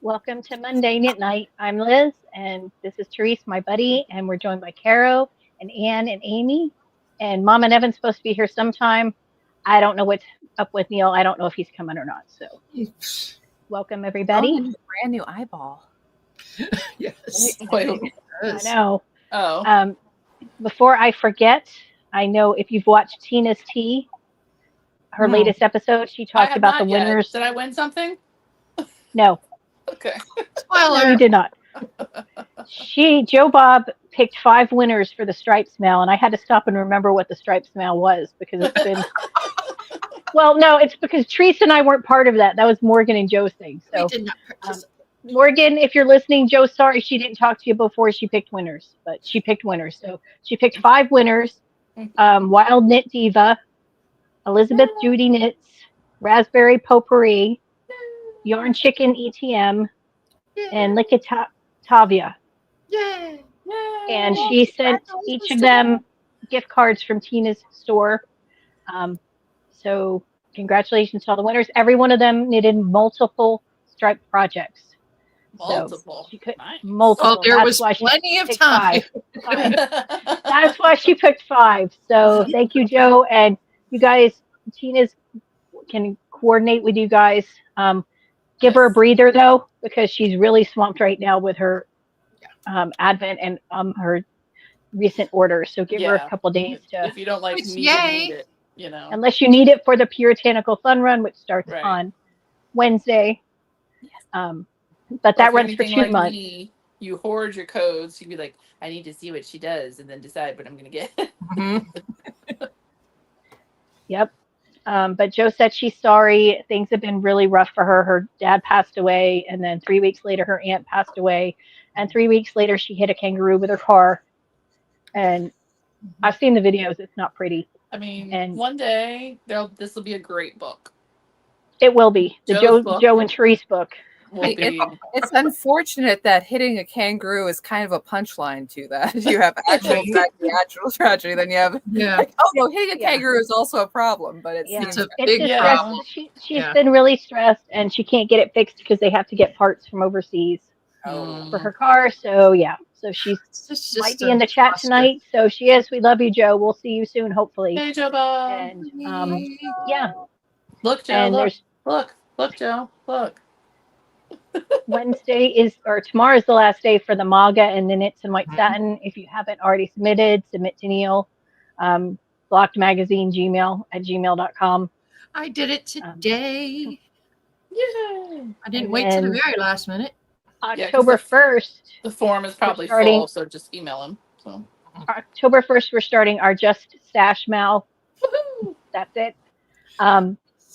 Welcome to Monday Knit Night. I'm Liz, and this is Therese, my buddy, and we're joined by Caro and Ann and Amy. And Mom and Evan's supposed to be here sometime. I don't know what's up with Neil. I don't know if he's coming or not. So, welcome everybody. Oh, brand new eyeball. Yes. I know. Oh. Before I forget, I know if you've watched Tina's Tea, her latest episode, she talked about the winners. Did I win something? No. Okay. No, you did not. Joe Bob picked 5 winners for the Stripes mail, and I had to stop and remember what the Stripes mail was because it's been. Well, no, it's because Teresa and I weren't part of that. That was Morgan and Joe's thing. So, we did not participate. Morgan, if you're listening, Joe, sorry she didn't talk to you before she picked winners, but she picked winners. So she picked 5 winners: Wild Knit Diva, Elizabeth Judy Knits, Raspberry Potpourri, Yarn Chicken ETM, and Licatavia. Yay! And she sent each of them gift cards from Tina's store. So congratulations to all the winners. Every one of them knitted multiple stripe projects. Multiple. So nice. Multiple. Oh, there was plenty of time. 5. That's why she picked 5. So thank you, Joe. And you guys, Tina's can coordinate with you guys. Give her a breather, though, because she's really swamped right now with her Advent and her recent orders. So give her a couple days to. If you don't like need it, you know. Unless you need it for the Puritanical Fun Run, which starts on Wednesday. Yes. But that runs for 2 months. Me, you hoard your codes. You'd be like, I need to see what she does, and then decide what I'm going to get. Yep. But Joe said she's sorry. Things have been really rough for her. Her dad passed away, and then 3 weeks later, her aunt passed away. And 3 weeks later, she hit a kangaroo with her car. And I've seen the videos. It's not pretty. I mean, one day, this will be a great book. It will be. The Joe and Therese book. It's unfortunate that hitting a kangaroo is kind of a punchline to that. You have actual tragedy, then you have hitting a kangaroo is also a problem, but it's a big problem. She's been really stressed, and she can't get it fixed because they have to get parts from overseas for her car. So so she might be in the chat tonight. So she is. We love you, Joe. We'll see you soon, hopefully. Hey, Joe Bob. And look, Joe. And look, Joe. Look. Tomorrow is the last day for the MAGA and the Knits and White Satin. If you haven't already submitted, submit to Neil. Blocked Magazine gmail.com. I did it today. Yay! I didn't wait till the very last minute. October 1st. The form is probably full, so just email him. So October 1st, we're starting our Just Stash Mal. Woohoo! That's it.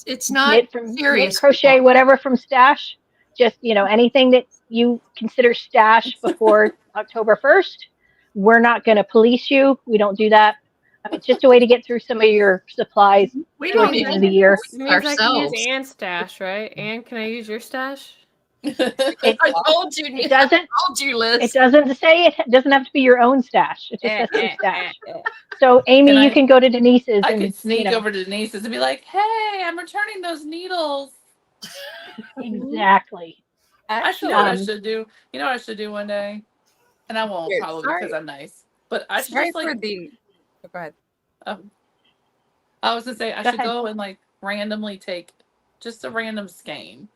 It's not serious. Knit, crochet, whatever from Stash. Just, anything that you consider stash before October 1st, we're not going to police you. We don't do that. It's just a way to get through some of your supplies. We don't need the year. It means I can use Ann's stash, right? Ann, can I use your stash? I told you. It doesn't. I told you, Liz. It doesn't say it doesn't have to be your own stash. It just says stash. So, Amy, you can go to Denise's. I can sneak over to Denise's and be like, "Hey, I'm returning those needles." Exactly. Actually, what I should do. You know what I should do one day, and I won't probably because I'm nice. But I should just go ahead. I was gonna say I should go and randomly take just a random skein,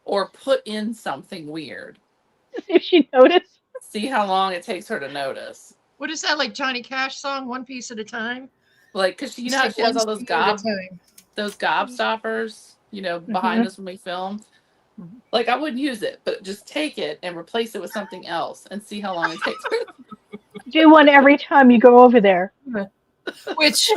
or put in something weird. See if she notices. See how long it takes her to notice. What is that, like Johnny Cash song, One Piece at a Time? Because she has all those gobstoppers, behind us when we film. I wouldn't use it, but just take it and replace it with something else and see how long it takes. Do one every time you go over there. Which,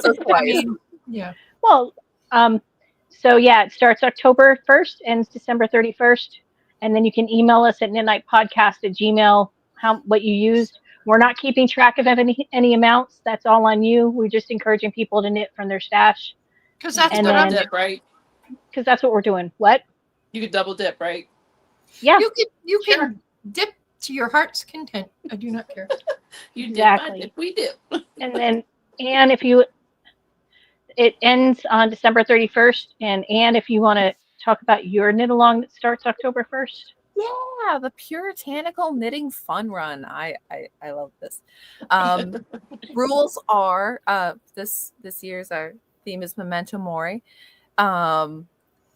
Well, it starts October 1st, ends December 31st. And then you can email us at midnightpodcast@gmail.com what you used. We're not keeping track of any amounts. That's all on you. We're just encouraging people to knit from their stash. Because that's what I'm doing, right? Because that's what we're doing. What? You could double dip, right? Yeah. You can dip to your heart's content. I do not care. You exactly. Dip, we dip. And then, it ends on December 31st. And if you want to talk about your knit along that starts October 1st. Yeah, the Puritanical Knitting Fun Run. I love this. Rules are this year's our theme is Memento Mori.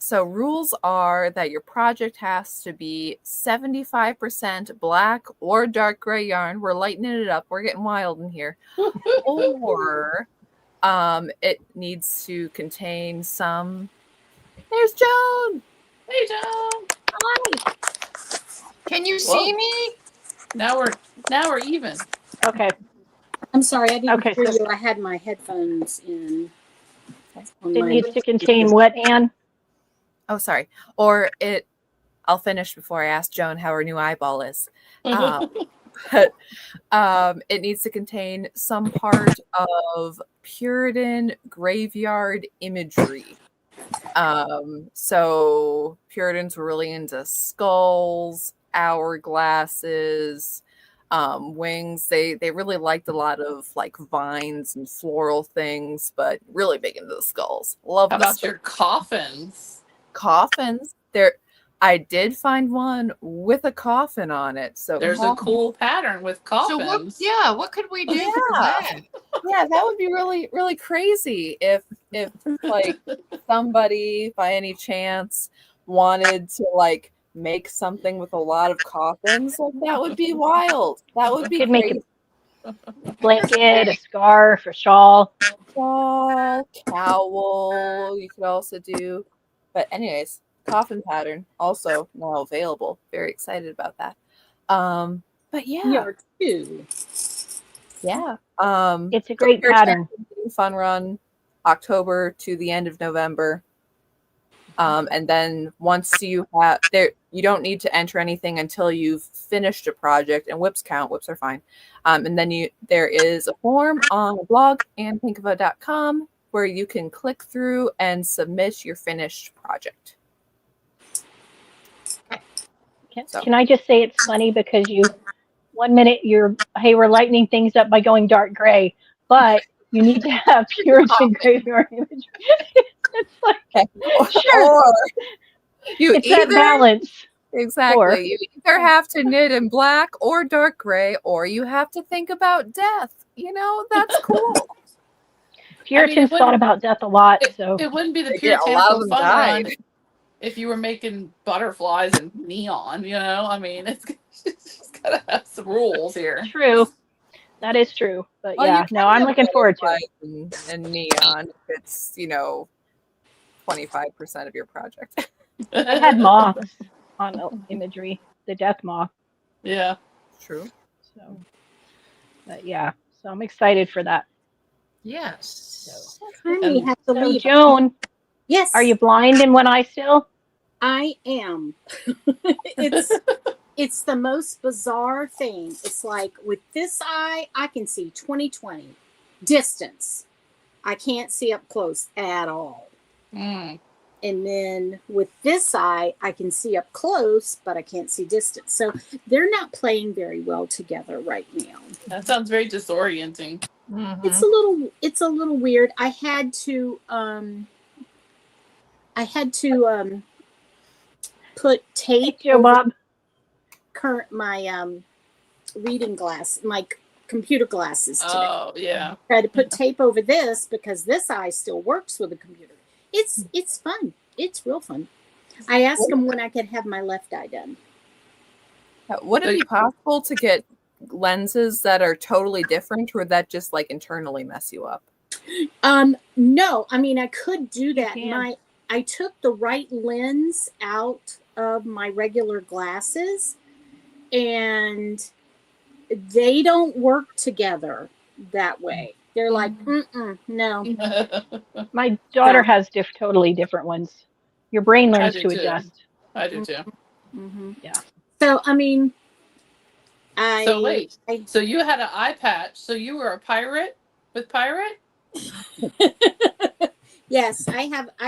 So rules are that your project has to be 75% black or dark gray yarn. We're lightening it up. We're getting wild in here. Or it needs to contain some. There's Joan. Hey, Joan. Hi. Can you see me? Now we're even. Okay. I'm sorry, I didn't Okay, hear so- you. I had my headphones in. On It my- needs to contain what, Anne? Oh, sorry. Or it. I'll finish before I ask Joan how her new eyeball is. But it needs to contain some part of Puritan graveyard imagery. So Puritans were really into skulls, hourglasses, wings. They really liked a lot of like vines and floral things, but really big into the skulls. Love How the about your coffins? coffins. I did find one with a coffin on it. So There's a cool pattern with coffins. So what could we do for that? Yeah, that would be really, really crazy if like somebody by any chance wanted to like make something with a lot of coffins. Like that would be wild. That would be Could make crazy. a blanket, a scarf, a shawl. Shawl, cowl, you could also do. But anyways, coffin pattern also now available. Very excited about that. But We yeah. are too. Yeah. It's a great pattern. Fun run, October to the end of November. And then once you have there, you don't need to enter anything until you've finished a project, and whips count. Whips are fine. And then there is a form on the blog andpinkava.com where you can click through and submit your finished project. Can I just say it's funny because one minute hey, we're lightening things up by going dark gray, but you need to have Puritan graveyard imagery. It's like, sure. Or you It's that balance. Exactly. Or- You either have to knit in black or dark gray, or you have to think about death. You know, that's cool. Puritans thought about death a lot, so It wouldn't be the Yeah, a lot of Puritanical them fun died. run if you were making butterflies and neon, you know? I mean, it's gotta have some rules here. true. That is true. But Well, you yeah, can no, I'm have looking forward to it. butterflies and neon if it's, 25% of your project. I had moths on the imagery, the death moth. Yeah. True. So, but yeah, so I'm excited for that. Yes. I have to So leave. Joan, Yes. are you blind in one eye still? I am. It's the most bizarre thing. It's like with this eye, I can see 20/20 distance. I can't see up close at all. Mm. And then with this eye, I can see up close, but I can't see distance. So they're not playing very well together right now. That sounds very disorienting. Mhm. It's a little weird. I had to put tape Joe over Bob. my reading glass, my computer glasses today. Oh, yeah. I had to put tape over this because this eye still works with a computer. It's fun. It's real fun. I asked him when I could have my left eye done. Would it be possible to get lenses that are totally different, or would that just like internally mess you up? No, I mean I could do that. can. I took the right lens out of my regular glasses, and they don't work together that way. They're like, no. My daughter has totally different ones. Your brain learns do to too. adjust. I do too. Mm-hmm. Yeah. So I mean, So wait. So you had an eye patch. So you were a pirate with pirate? Yes, I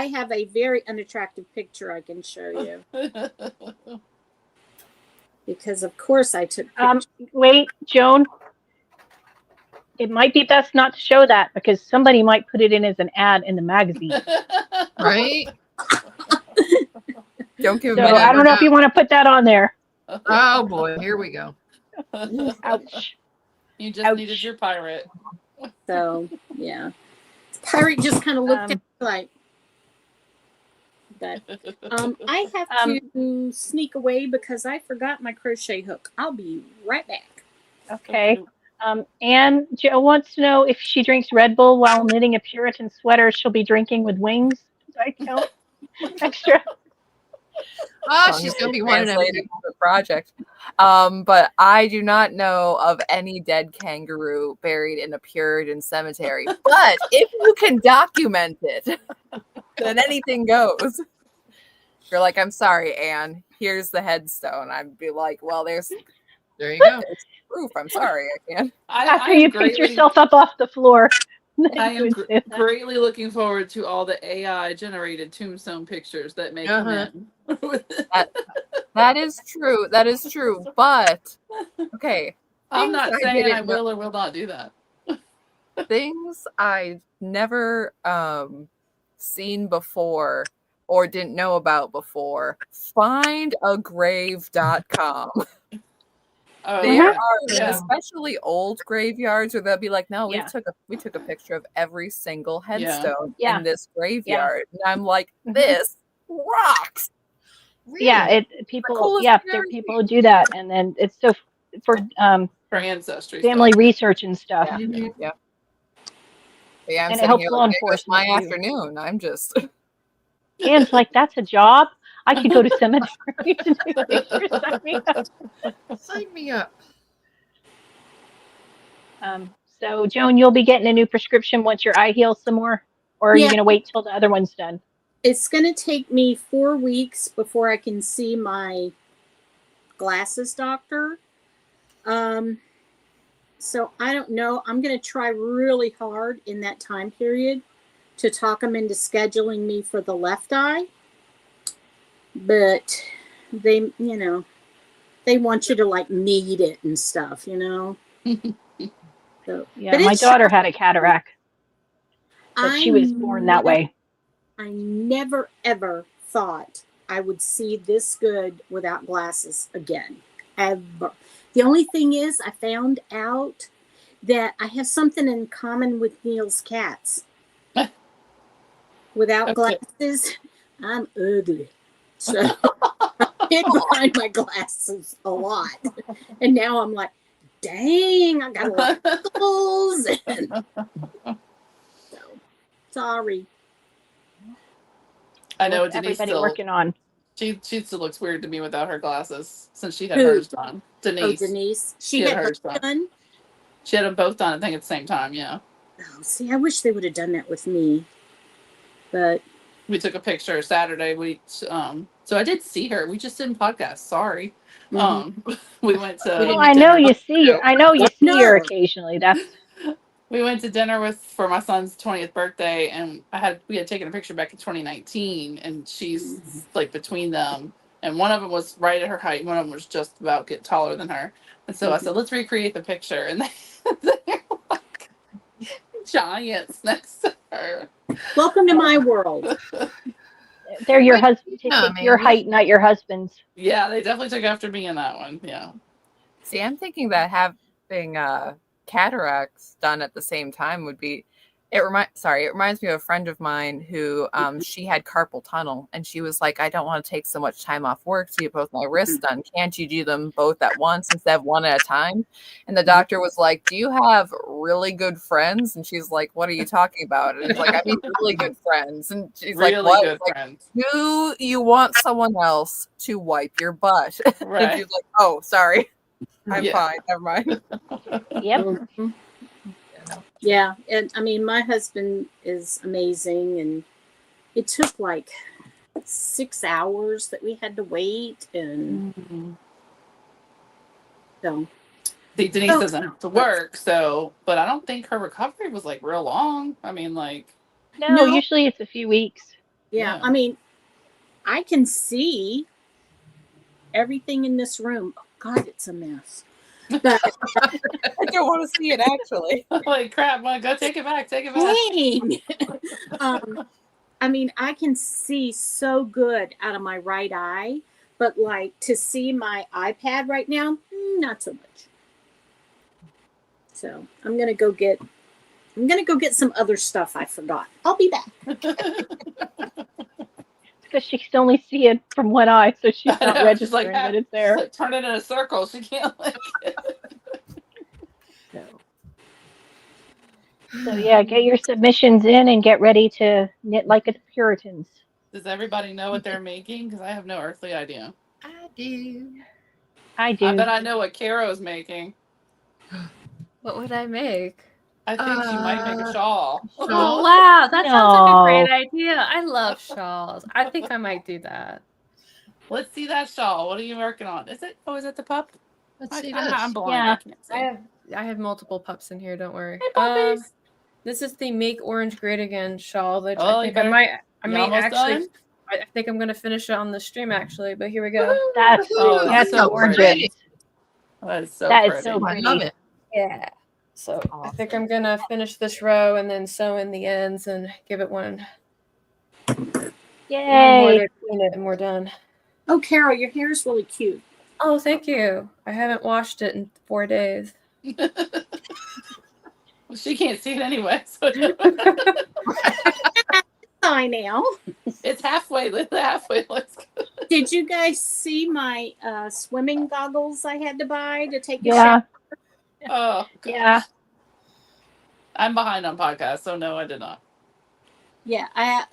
have a very unattractive picture I can show you because of course I took pictures. Wait, Joan. It might be best not to show that because somebody might put it in as an ad in the magazine. Right? Don't give So them I don't know if you want to put that on there. Oh boy, here we go. Ouch. You just Ouch. needed your pirate. So yeah, pirate just kind of looked at me like. But I have to sneak away because I forgot my crochet hook. I'll be right back. Okay. And Joe wants to know if she drinks Red Bull while knitting a Puritan sweater, she'll be drinking with wings. Does that count extra? Oh, she's gonna be wanting translated for the project. But I do not know of any dead kangaroo buried in a Puritan cemetery. But if you can document it, then anything goes. You're like, I'm sorry, Anne. Here's the headstone. I'd be like, well, there There you go. There's proof. I'm sorry, I can't. After you pick yourself up off the floor. I am greatly looking forward to all the AI generated tombstone pictures that may come in. That is true. That is true. But okay, I'm not saying I will or will not do that. Things I never seen before or didn't know about before. Findagrave.com. There are especially old graveyards where they'll be like, no, we took a picture of every single headstone in this graveyard. And I'm like, this rocks. Really? Yeah, people who do that, and then it's so for ancestry family stuff. research and stuff. Yeah, I'm and it helps law like, enforcement. My afternoon. I'm just. Anne's like, that's a job. I could go to cemetery to do pictures. Sign me up. So Joan, you'll be getting a new prescription once your eye heals some more, or are you going to wait till the other one's done? It's going to take me 4 weeks before I can see my glasses doctor. So I don't know. I'm going to try really hard in that time period to talk them into scheduling me for the left eye. But they, they want you to like need it and stuff, So, yeah, my daughter had a cataract, but she was born that way. I never, ever thought I would see this good without glasses again, ever. The only thing is I found out that I have something in common with Neil's cats. Without glasses, I'm ugly. So I hid behind my glasses a lot. And now I'm like, dang, I got a lot of pickles. So, sorry. I know What's Denise everybody working on. She still looks weird to me without her glasses since she had hers done. Denise. Oh, Denise. She had hers done. She had them both done, I think, at the same time. Yeah. Oh, see, I wish they would have done that with me, but we took a picture Saturday. So I did see her. We just didn't podcast. Sorry. Mm-hmm. We went to. Well, I know you see her. I know you see her occasionally. We went to dinner for my son's 20th birthday, and we had taken a picture back in 2019, and she's like between them, and one of them was right at her height, and one of them was just about get taller than her, and so I said, let's recreate the picture, and they're like giants next to her. Welcome to my world. They're your husband. Your height, not your husband's. Yeah, they definitely took after me in that one. Yeah. See, I'm thinking that having cataracts done at the same time would be. It reminds me of a friend of mine who she had carpal tunnel, and she was like, I don't want to take so much time off work to get both my wrists done. Can't you do them both at once instead of one at a time? And the doctor was like, do you have really good friends? And she's like, what are you talking about? And he's like, I mean really good friends. And she's really like, what? Good like, friends. do you want someone else to wipe your butt? Right. And she's like, oh, sorry. I'm fine. Never mind. Yep. Yeah, and I mean, my husband is amazing, and it took like 6 hours that we had to wait, and so. Denise doesn't have to work, but I don't think her recovery was like real long. I mean, like. No, usually it's a few weeks. Yeah, I mean, I can see everything in this room. Oh, God, it's a mess. But I don't want to see it actually. Like crap, go take it back. Take it back. Dang. I mean, I can see so good out of my right eye, But like to see my iPad right now, not so much. So I'm gonna go get some other stuff I forgot. I'll be back. Because she can only see it from one eye, so she's not She's registering like, that it's there. Like, turn it in a circle. She can't like. So yeah, get your submissions in and get ready to knit like the Puritans. Does everybody know what they're making? Because I have no earthly idea. I do. I do. I bet I know what Caro's making. What would I make? I think she might make a shawl. Oh wow, that sounds like a No. great idea. I love shawls. I think I might do that. Let's see that shawl. What are you working on? Is it? Oh, is it the pup? Let's see I'm this. blind. Yeah. I can't see. I have multiple pups in here. Don't worry. Hey, puppies. This is the Make Orange Great Again shawl. That Oh, I you think I better- might you almost actually. done? I think I'm gonna finish it on the stream actually. But here we go. That's Oh, that's so gorgeous. pretty. That is so That is pretty. so Oh, I pretty. love it. Yeah. So I think I'm gonna finish this row and then sew in the ends and give it one more Yay. to clean it and we're done. Oh, Carol, your hair is really cute. Oh, thank you. I haven't washed it in 4 days. Well, she can't see it anyway, so Hi now. it's halfway. Halfway looks good. Did you guys see my swimming goggles I had to buy to take a Yeah. shower? Oh, gosh. Yeah. I'm behind on podcasts, so no, I did not. Yeah, I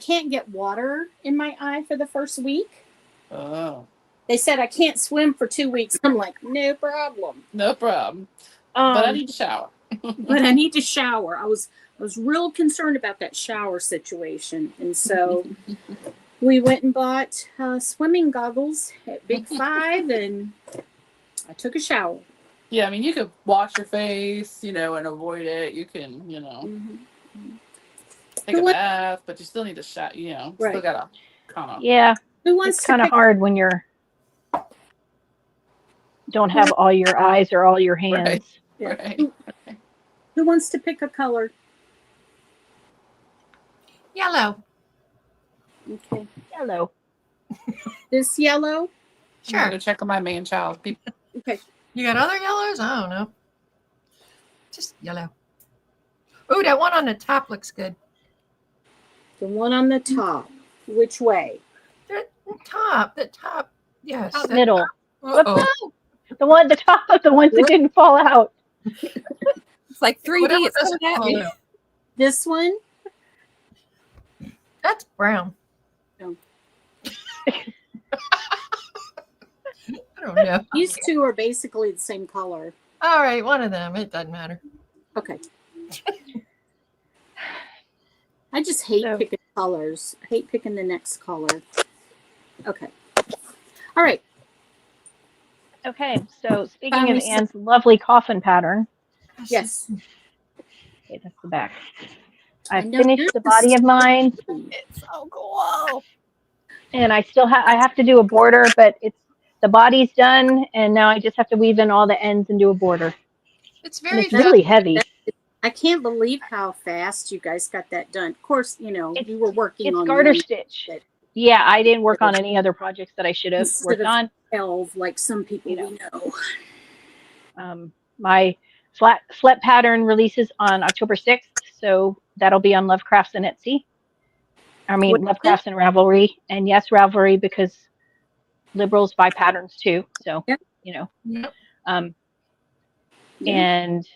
can't get water in my eye for the first week. Oh, They said I can't swim for 2 weeks. I'm like, no problem. no problem. But I Um, need to shower. but I need to shower. I was real concerned about that shower situation, and so we went and bought swimming goggles at Big Five, and I took a shower. Yeah, I mean, you could wash your face, and avoid it. You can, take a bath, but you still need to shower. Still Right. gotta kind of. Yeah. Who wants It's to kind of pick? hard when you're don't have all your eyes or all your hands. Right. Yeah. Right. Who wants to pick a color? Yellow. Okay, Yellow. this yellow. I'm Sure. gonna check on my man child. Okay, You got other yellows? I don't know. Just yellow. Oh, that one on the top looks good. the one on the top. Which way? The top. Yes. Top that- middle. Uh-oh. The top of the ones that didn't fall out. It's like 3D. Whatever It's doesn't coming at fall me. out. This one? That's brown. No. I don't know. These two are basically the same color. All right, one of them. It doesn't matter. Okay. I just hate So- picking colors. I hate picking the next color. Okay. All right. Okay, so speaking Finally of some- Anne's lovely coffin pattern, Yes. okay, that's the back. I I know finished yours the is body of mine, It's so cool. and I still have to do a border, but the body's done, and now I just have to weave in all the ends and do a border. It's And very it's really heavy. I can't believe how fast you guys got that done. Of course, you were working It's on garter one stitch. that- Yeah, I didn't work on any other projects that I should have Instead worked of- on. 12, like some people we know. My flat pattern releases on October 6th, so that'll be on Lovecrafts and Etsy. I mean, What is Lovecrafts and Ravelry, and yes, Ravelry, because liberals buy patterns too. So, Yep. Yep. Yeah. And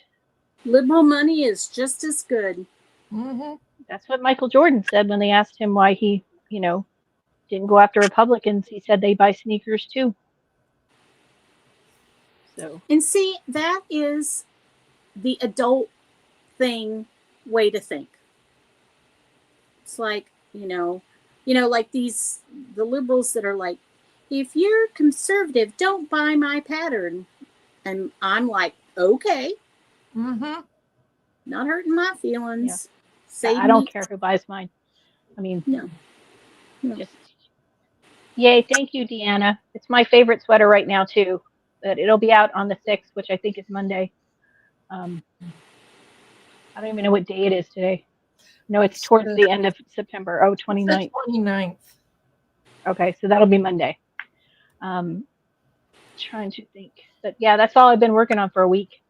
Liberal money is just as good. Mm-hmm. that's what Michael Jordan said when they asked him why he, didn't go after Republicans. He said they buy sneakers too. So, And see, that is the adult way to think. It's like, like the liberals that are like, if you're conservative, don't buy my pattern. And I'm like, okay, Mm-hmm. not hurting my feelings. Save I don't me- care who buys mine. I mean, No. just yay! Thank you, Deanna. It's my favorite sweater right now too. But it'll be out on the 6th, which I think is Monday. I don't even know what day it is today. No, it's towards the end of September. Oh, 29th. 29th. Okay, so that'll be Monday. Trying to think. But yeah, that's all I've been working on for a week.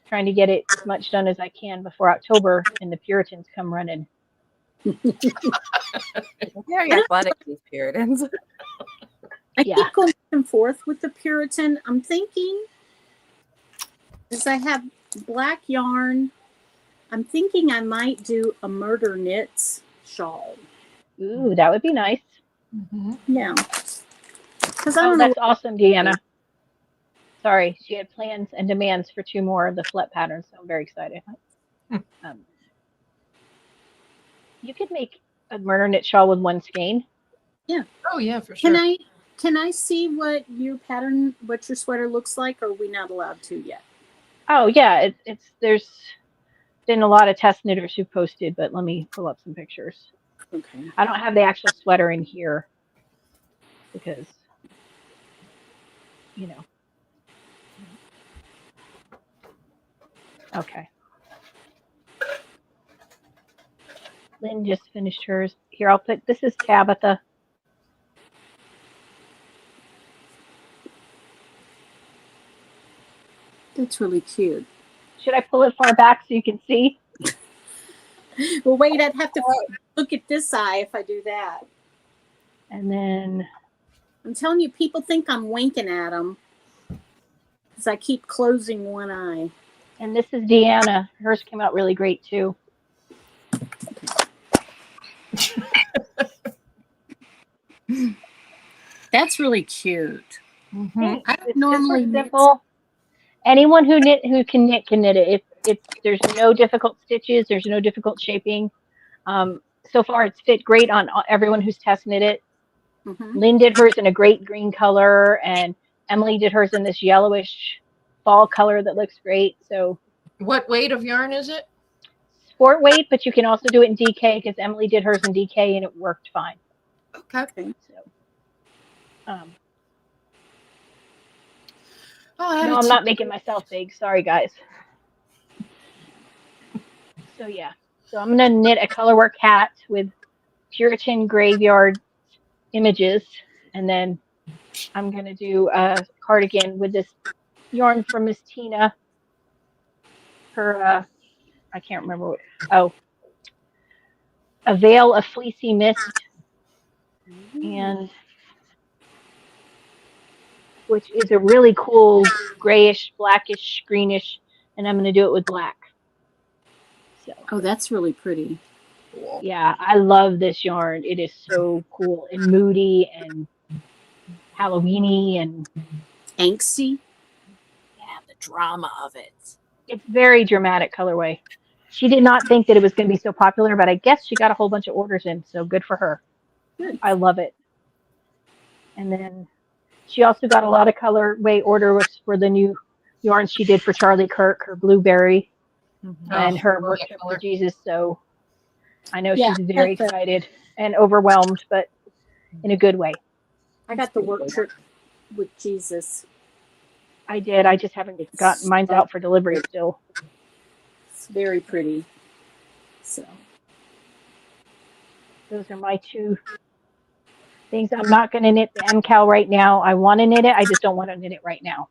Trying to get it as much done as I can before October and the Puritans come running. Very athletic, these Puritans. I Yeah. keep going back and forth with the Puritan. I'm thinking, as I have black yarn, I'm thinking I might do a murder knits shawl. Ooh, that would be nice. Mhm. Yeah. Because I don't Oh, know. that's awesome, Deanna. Sorry, she had plans and demands for 2 more of the flet patterns, so I'm very excited. You could make a murder knit shawl with 1 skein. Oh yeah, for sure. Can I see what your pattern, what your sweater looks like, or are we not allowed to yet? Oh yeah, it's there's been a lot of test knitters who posted, but let me pull up some pictures. Okay. I don't have the actual sweater in here because, you know. Okay. Lynn just finished hers. Here, I'll put, this is Tabitha. That's really cute. Should I pull it far back so you can see? Well, wait, I'd have to look at this eye if I do that. And then, I'm telling you, people think I'm winking at them because I keep closing one eye. and this is Deanna. Hers came out really great too. That's really cute. Mhm. I don't It's normally super knit. simple. Anyone who can knit it. There's no difficult stitches. There's no difficult shaping. So far, it's fit great on everyone who's test knit it. Mhm. Lynn did hers in a great green color, and Emily did hers in this yellowish fall color that looks great. So What weight of yarn is it? sport weight, but you can also do it in DK because Emily did hers in DK and it worked fine. Okay. So, um, Oh, no, I'm not making myself big. Sorry, guys. So yeah, so I'm gonna knit a colorwork hat with Puritan graveyard images, and then I'm gonna do a cardigan with this yarn from Miss Tina. Her, I can't remember what. Oh, a veil of fleecy mist, and which is a really cool grayish, blackish, greenish, and I'm gonna do it with black. So Oh, that's really pretty. yeah, I love this yarn. It is so cool and moody and Halloweeny, and Angsty. Yeah, the drama of it. it's very dramatic colorway. She did not think that it was going to be so popular, but I guess she got a whole bunch of orders in, so good for her. Good. I love it. And then she also got a lot of colorway orders for the new yarn she did for Charlie Kirk, her blueberry, and her love that worship color. for Jesus. So I know Yeah, she's very that's it. excited and overwhelmed, but in a good way. I got the work trip with Jesus. I did. I just haven't gotten mine's out for delivery still. It's very pretty. So Those are my 2 things. I'm not going to knit the MKAL right now. I want to knit it. I just don't want to knit it right now.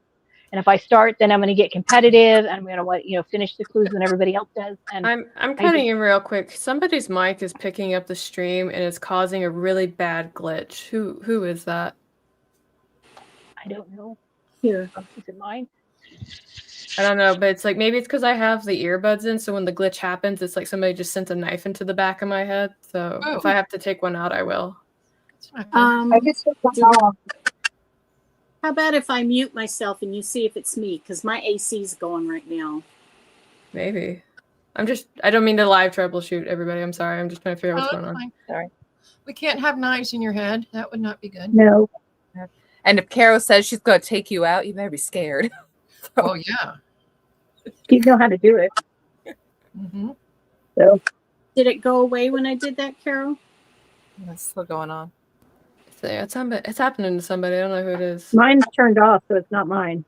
And if I start, then I'm going to get competitive, and I'm going to want finish the clues when everybody else does. And I'm cutting in real quick. Somebody's mic is picking up the stream and it's causing a really bad glitch. Who is that? I don't know. here. Is it mine? I don't know, but it's like maybe it's because I have the earbuds in, so when the glitch happens, it's like somebody just sent a knife into the back of my head. So if I have to take one out, I will. I just took one off. How about if I mute myself and you see if it's me? Because my AC's going right now. Maybe. I don't mean to live troubleshoot everybody. I'm sorry. I'm just trying to figure out what's going on. Fine. Sorry. We can't have knives in your head. That would not be good. No. And if Carol says she's going to take you out, you better be scared. Oh yeah. You know how to do it. Mm-hmm. So Did it go away when I did that, Carol? That's still going on. So yeah, it's happening to somebody. I don't know who it is. mine's turned off, so it's not mine.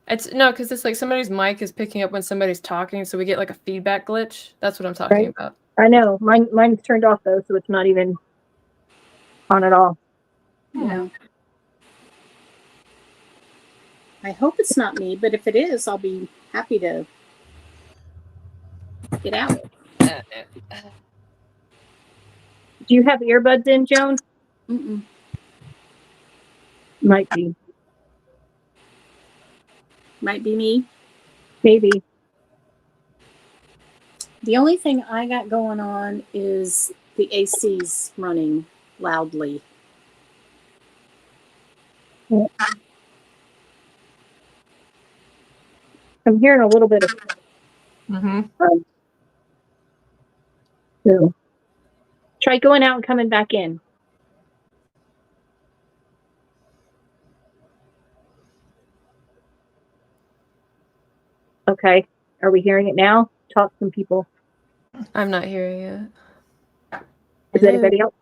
It's no, because it's like somebody's mic is picking up when somebody's talking, so we get like a feedback glitch. That's what I'm talking about. I know. Mine's turned off though, so it's not even on at all. Yeah. I hope it's not me, but if it is, I'll be happy to get out. Do you have earbuds in, Joan? Mm-mm. Might be. Might be me. Maybe. The only thing I got going on is the AC's running loudly. I'm hearing a little bit of. So try going out and coming back in. Okay. Are we hearing it now? Talk to some people. I'm not hearing it. Is anybody else?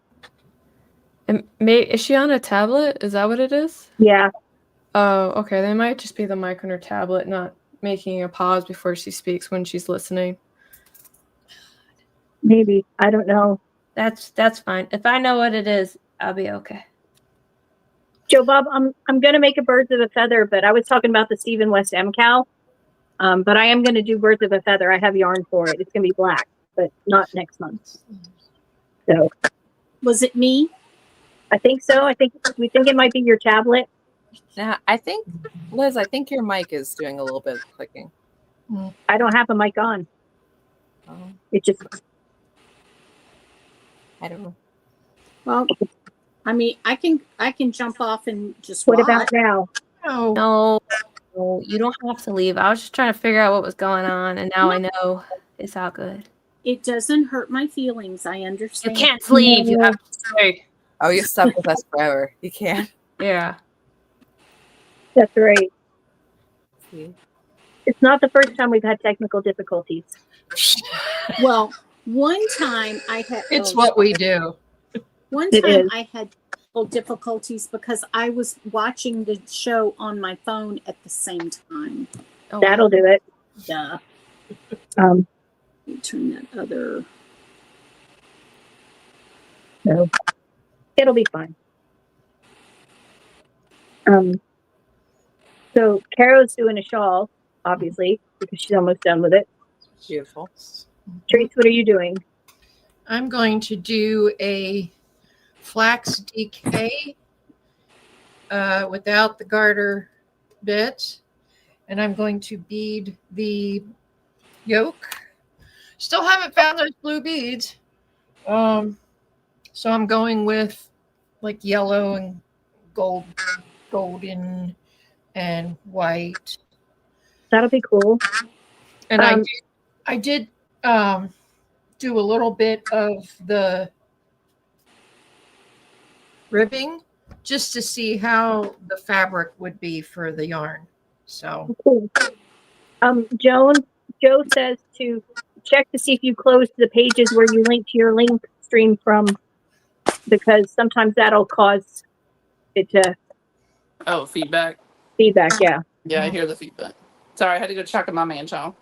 Is she on a tablet? Is that what it is? Yeah. Oh, okay. They might just be the mic on her tablet not making a pause before she speaks when she's listening. Maybe. I don't know. That's fine. If I know what it is, I'll be okay. Joe Bob, I'm gonna make a birds of a feather, but I was talking about the Stephen West MKAL. But I am gonna do birds of a feather. I have yarn for it. It's gonna be black, but not next month. So Was it me? I think so. We think it might be your tablet. Now, I think, Liz, I think your mic is doing a little bit of clicking. I don't have a mic on. It just. I don't know. Well, I mean, I can jump off and just What watch. about now? No, you don't have to leave. I was just trying to figure out what was going on, and now I know it's all good. It doesn't hurt my feelings. I understand. You can't leave. You have to stay. Oh, you're stuck with us forever. You can't. Yeah. That's right. See? It's not the first time we've had technical difficulties. Well, one time I had. It's what we do. One It time is. I had difficulties because I was watching the show on my phone at the same time. Oh, That'll do it. Duh. Let Let me turn that other. No, it'll be fine. So Caro's doing a shawl, obviously, because she's almost done with it. Beautiful. Trace, what are you doing? I'm going to do a flax DK without the garter bit, and I'm going to bead the yoke. Still haven't found those blue beads, so I'm going with like yellow and golden and white. That'll be cool. And I did do a little bit of the ribbing just to see how the fabric would be for the yarn. So Cool. Joe says to check to see if you closed the pages where you link to your link stream from, because sometimes that'll cause it to Oh, feedback. feedback. Yeah. Yeah, I hear the feedback. Sorry, I had to go check on my man child.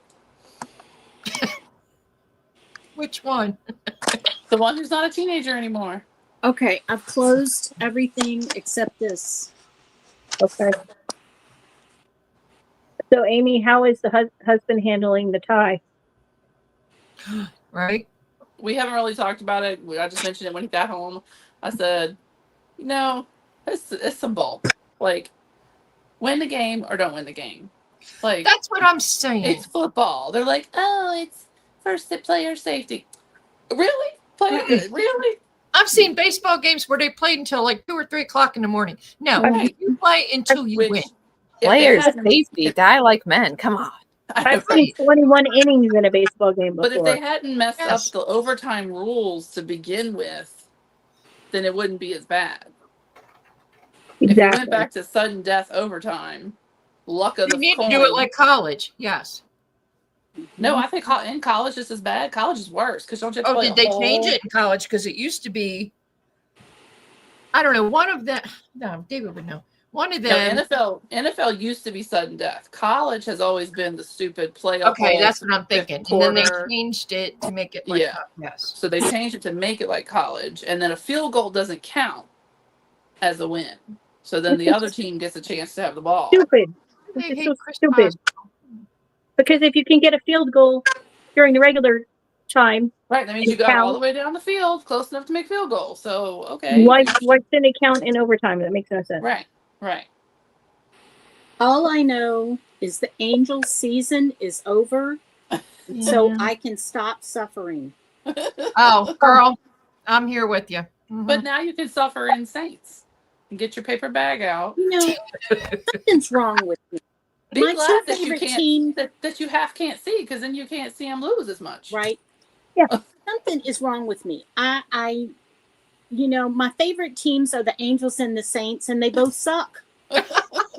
which one? The one who's not a teenager anymore. Okay, I've closed everything except this. Okay. So, Amy, how is the husband handling the tie? Right? We haven't really talked about it. I just mentioned it when he got home. I said, it's some bull. Like, win the game or don't win the game. Like, That's what I'm saying. it's football. They're like, oh, it's first player safety. Really? Really? I've seen baseball games where they played until like 2 or 3 o'clock in the morning. No, Right. you play until you win. Players, safety, die like men. Come on. I've seen 21 innings in a baseball game before. But if they hadn't messed Yes. up the overtime rules to begin with, then it wouldn't be as bad. If you went back to sudden death overtime, luck of You the need coin. to do it like college. Yes. No, I think in college it's as bad. College is worse because don't you have to Oh, play did they change it in college? Because it used to be, I don't know, one of them, no, David would know. One of them. No, NFL used to be sudden death. College has always been the stupid playoff. Okay, that's what I'm thinking. And then they quarter. changed it to make it like, Yeah. yes. So they changed it to make it like college, and then a field goal doesn't count as a win. So then the other team gets a chance to have the ball. Stupid. Which They is hate so Chris stupid. Because if you can get a field goal during the regular time, Right. That means you got all the way down the field, close enough to make field goal. So okay. Why didn't they count in overtime? That makes no sense. Right. Right. All I know is the Angels season is over, so I can stop suffering. Oh, girl, I'm here with you. But now you can suffer in Saints and get your paper bag out. You know, something's wrong with me. Be My glad two that you favorite can't team, that you can't see, because then you can't see them lose as much. right? Yeah. Something is wrong with me. I you know, my favorite teams are the Angels and the Saints, and they both suck.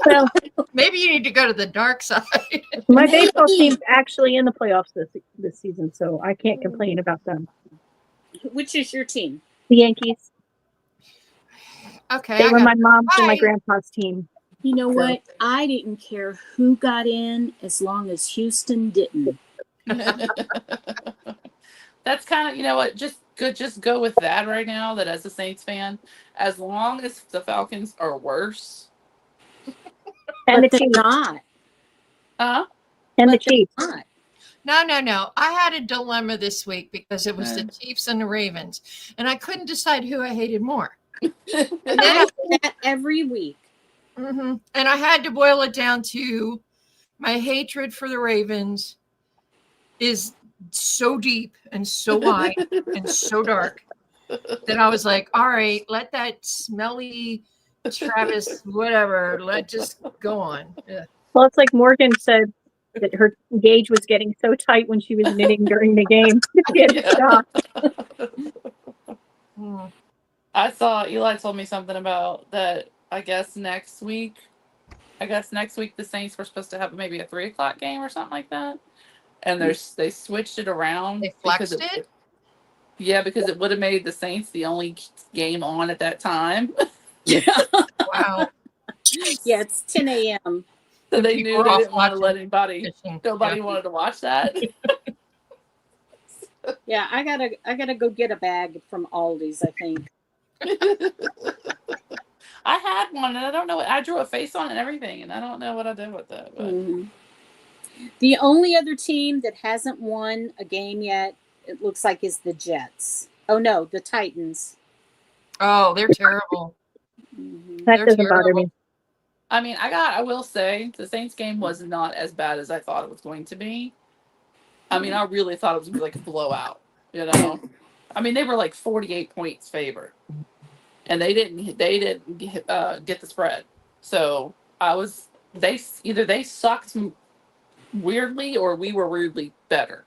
Well, maybe you need to go to the dark side. my baseball team's actually in the playoffs this season, so I can't complain about them. Which is your team? The Yankees. Okay. They were my mom's and my grandpa's team. You know what? I didn't care who got in as long as Houston didn't. That's kind of, you know what, just go with that right now, that as a Saints fan, as long as the Falcons are worse. And but the they're Chiefs. not. And But the Chiefs. Not. No. I had a dilemma this week because it was the Chiefs and the Ravens, and I couldn't decide who I hated more. And I do that every week. And I had to boil it down to my hatred for the Ravens is so deep and so wide and so dark that I was like, all right, let that smelly Travis, whatever, let just go on. Yeah. Well, it's like Morgan said that her gauge was getting so tight when she was knitting during the game. She had to stop. I saw Eli told me something about that. I guess next week the Saints were supposed to have maybe a 3:00 game or something like that, and they switched it around. They flexed it. Yeah, because it would have made the Saints the only game on at that time. Yeah. Wow. Yeah, it's 10 a.m. So they knew they didn't want to let nobody Yeah. wanted to watch that. Yeah, I gotta go get a bag from Aldi's, I think. I had one, and I don't know. I drew a face on it and everything, and I don't know what I did with it. But. The only other team that hasn't won a game yet, it looks like, is the Jets. Oh no, the Titans. Oh, they're terrible. That doesn't bother me. I mean, I will say the Saints game was not as bad as I thought it was going to be. I mean, I really thought it was going to be like a blowout, you know? I mean, they were like 48 points favored, and they didn't get the spread. So they sucked weirdly, or we were weirdly better.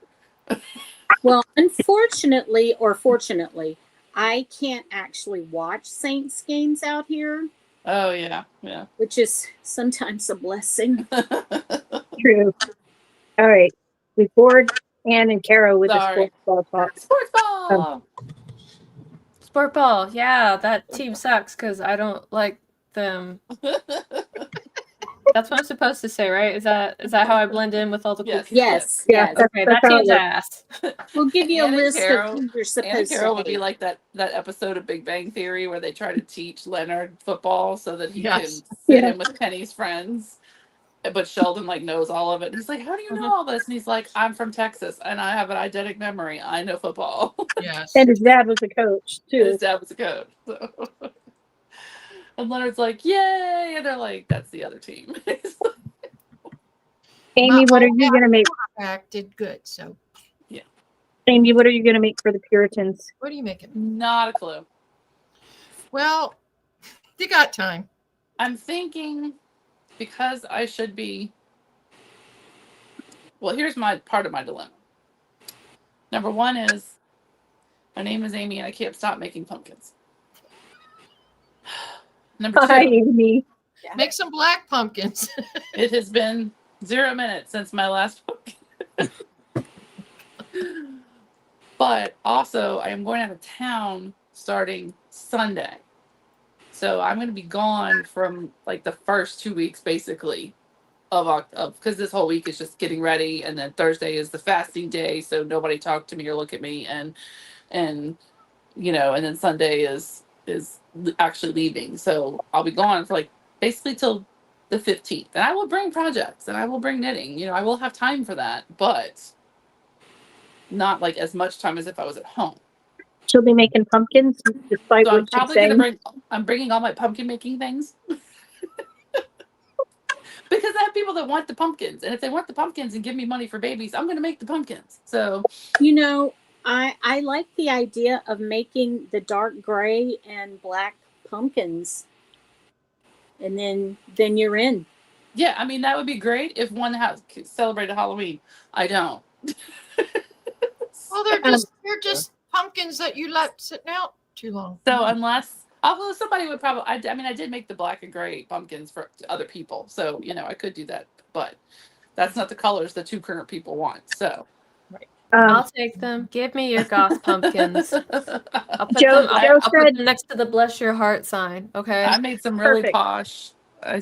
Well, unfortunately or fortunately, I can't actually watch Saints games out here. Oh yeah. Which is sometimes a blessing. True. All right. We bored Ann and Kara with the sports ball talk. Sports ball. Sport ball. Yeah, that team sucks because I don't like them. That's what I'm supposed to say, right? Is that how I blend in with all the cool people? Yes. Okay, that team's ass. We'll give you a list of who you're Anna supposed to Carroll would hate. be like that episode of Big Bang Theory where they try to teach Leonard football so that he can sit in with Penny's friends. But Sheldon knows all of it. He's like, "How do you know all this?" And he's like, "I'm from Texas and I have an eidetic memory. I know football." Yes. And his dad was a coach too. His dad was a coach. So. And Leonard's like, "Yay!" And they're like, "That's the other team." Amy, what are you going to make? Did good, so. Yeah. Amy, what are you going to make for the Puritans? What are you making? Not a clue. Well, you got time. I'm thinking, because I should be. Well, here's my part of my dilemma. Number one is, my name is Amy and I can't stop making pumpkins. Number two. Hi, Amy. Make some black pumpkins. It has been 0 minutes since my last pumpkin. But also, I am going out of town starting Sunday. So I'm going to be gone from the first 2 weeks, basically, of because this whole week is just getting ready, and then Thursday is the fasting day, so nobody talk to me or look at me, and and then Sunday is actually leaving. So I'll be gone for basically till the 15th. And I will bring projects and I will bring knitting. You know, I will have time for that, but not like as much time as if I was at home. She'll be making pumpkins, despite So what I'm she's probably saying. I'm bringing all my pumpkin making things. Because I have people that want the pumpkins. And if they want the pumpkins and give me money for babies, I'm going to make the pumpkins. So, You know, I like the idea of making the dark gray and black pumpkins, and then you're in. yeah, I mean, that would be great if one house celebrated Halloween. I don't. Well, they're just pumpkins that you left sitting out too long. So unless, although somebody would probably, I mean, I did make the black and gray pumpkins for other people. So, you know, I could do that. But that's not the colors the two current people want. So. I'll take them. Give me your goth pumpkins. I'll put Joe them said, next to the bless your heart sign. Okay. I made some really Perfect. posh. I